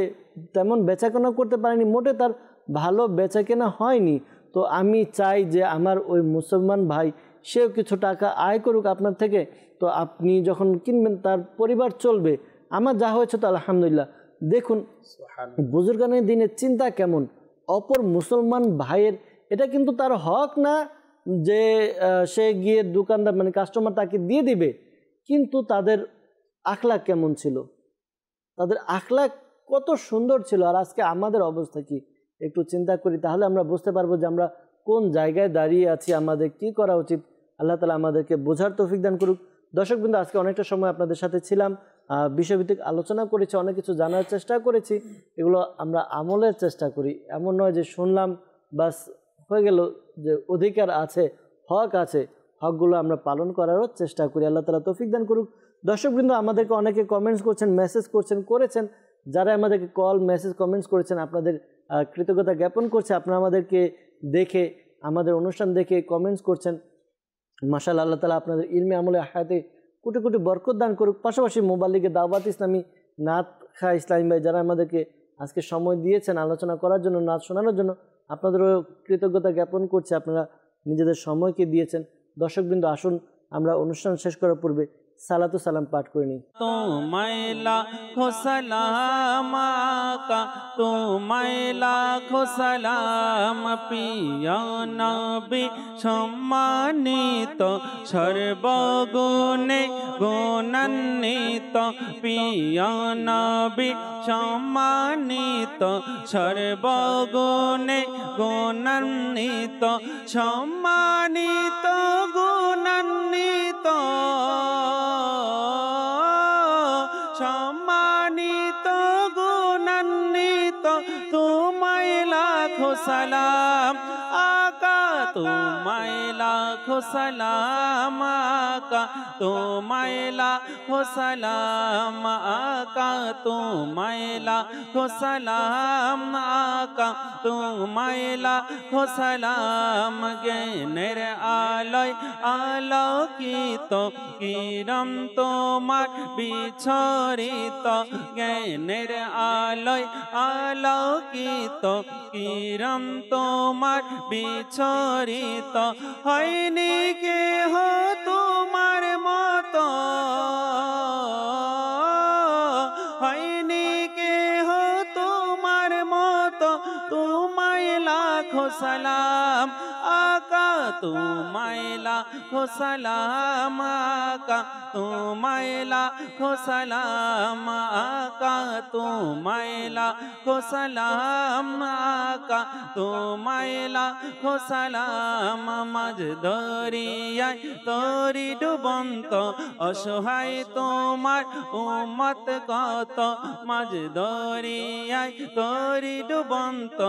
তেমন বেচাকেনা করতে পারেনি, মোটে তার ভালো বেচাকেনা হয়নি। তো আমি চাই যে আমার ওই মুসলমান ভাই সেও কিছু টাকা আয় করুক আপনার থেকে, তো আপনি যখন কিনবেন তার পরিবার চলবে, আমার যা হয়েছে তো আলহামদুলিল্লাহ। দেখুন বুজুর্গানের দিনের চিন্তা কেমন, অপর মুসলমান ভাইয়ের, এটা কিন্তু তার হক না যে সে গিয়ে দোকানদার মানে কাস্টমার তাকে দিয়ে দিবে। কিন্তু তাদের আখলাক কেমন ছিল, তাদের আখলাক কত সুন্দর ছিল। আর আজকে আমাদের অবস্থা কি একটু চিন্তা করি, তাহলে আমরা বুঝতে পারবো যে আমরা কোন জায়গায় দাঁড়িয়ে আছি, আমাদের কি করা উচিত। আল্লাহ তাআলা আমাদেরকে বোঝার তৌফিক দান করুক। দর্শকবৃন্দ, আজকে অনেকটা সময় আপনাদের সাথে ছিলাম, বিষয়ভিত্তিক আলোচনা করেছি, অনেক কিছু জানার চেষ্টা করেছি। এগুলো আমরা আমলের চেষ্টা করি, এমন নয় যে শুনলাম বাস হয়ে গেল। যে অধিকার আছে, হক আছে, হকগুলো আমরা পালন করারও চেষ্টা করি। আল্লাহ তাআলা তৌফিক দান করুক। দর্শকবৃন্দ, আমাদেরকে অনেকে কমেন্টস করছেন, মেসেজ করেছেন। যারা আমাদেরকে কল, মেসেজ, কমেন্টস করেছেন, আপনাদের কৃতজ্ঞতা জ্ঞাপন করছে। আপনারা আমাদেরকে দেখে, আমাদের অনুষ্ঠান দেখে কমেন্টস করছেন। মাশাআল্লাহ, আল্লাহ তাআলা আপনাদের ইলমে, আমলে, হায়াতে কোটি কোটি বরকত দান করুক। পাশাপাশি মোবাল্লিগে দাওয়াত ইসলামী, নাত খা ইসলামী ভাই যারা আমাদেরকে আজকে সময় দিয়েছেন আলোচনা করার জন্য, নাচ শোনানোর জন্য, আপনাদেরও কৃতজ্ঞতা জ্ঞাপন করছে। আপনারা নিজেদের সময়কে দিয়েছেন। দর্শকবৃন্দ, আসুন আমরা অনুষ্ঠান শেষ করার পূর্বে সালাতু সালাম পাঠ করে নিই। তোমায় লাখো সালাম আকা, তোমায় লাখো সালাম পিয়া নবী সম্মানিত, সর্বগুণে গুণান্বিত পিয়া নবী সম্মানিত, সর্বগুণে গুণান্বিত, সম্মানিত গুণান্বিত, সম্মানিত গুণান্বিত, তোমায় লাখো সালাম আকা, তোমায় লাখো সালাম আকা, তোমায় লাখো সালাম আকা, তোমায় লাখো সালাম আকা, তোমায় লাখো সালাম। জ্ঞানের আলোয় আলোকিত কিরণ তোমার বিছরিত, জ্ঞানের আলোয় আলোকিত কিরণ তোমার বিছরিত, হয়নি কেহ তোমার মতো, হয়নি কেহ তোমার মতো, তোমায় লাখো সালাম আকা, তোমায় লাখো সালাম আকা, তোমায় লাখো সালাম আকা, তোমায় লাখো সালাম আকা, তোমায় লাখো সালাম। মাঝ দরিয়ায় তরি ডুবন্ত অসহায় তোমার উম্মত কত, মাঝ দরিয়ায় তরি ডুবন্ত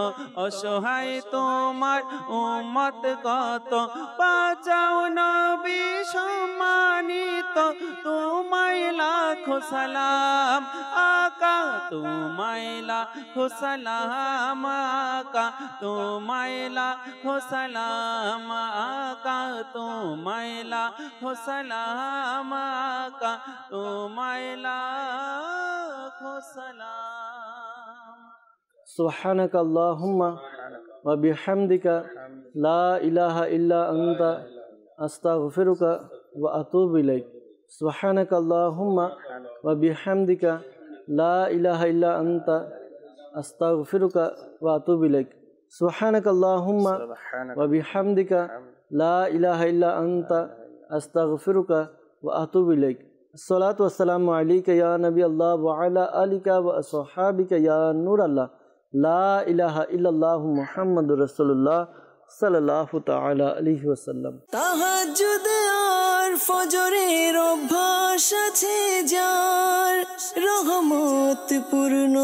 অসহায় তোমার উম্মত কত, বাঁচাও নবী সম্মানিত, তোমায় লাখো সালাম আকা, তোমায় লাখো সালাম আকা, তোমায় লাখো সালাম আকা, তোমায় লাখো সালাম আকা, তোমায় লাখো সালাম। সুবহানাকা আল্লাহুম্মা ওয়া বিহামদিকা লা ইলাহা ইল্লা আনতা আস্তাগফিরুকা ওয়া আতুবু ইলাইক সুবহানাকা আল্লাহুম্মা ওয়া বিহামদিকা লা ইলাহা ইল্লা আনতা আস্তাগফিরুকা ওয়া আতুবু ইলাইক সুবহানাকা আল্লাহুম্মা ওয়া বিহামদিকা লা ইলাহা ইল্লা আনতা আস্তাগফিরুকা ওয়া আতুবু ইলাইক আসসালাতু ওয়াসসালামু আলাইকা ইয়া নবী আল্লাহ ওয়া আলা আলিকা ওয়া আসহাবিকা ইয়া নূর আল্লাহ লা ইলাহা ইল্লাল্লাহু মুহাম্মাদুর রাসূলুল্লাহ সাল্লাল্লাহু তাআলা আলাইহি ওয়াসাল্লাম। তাহাজ্জুদ আর ফজরের অভ্যাস আছে যার, রহমত পূর্ণ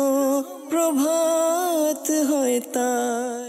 প্রভাত হয় তার।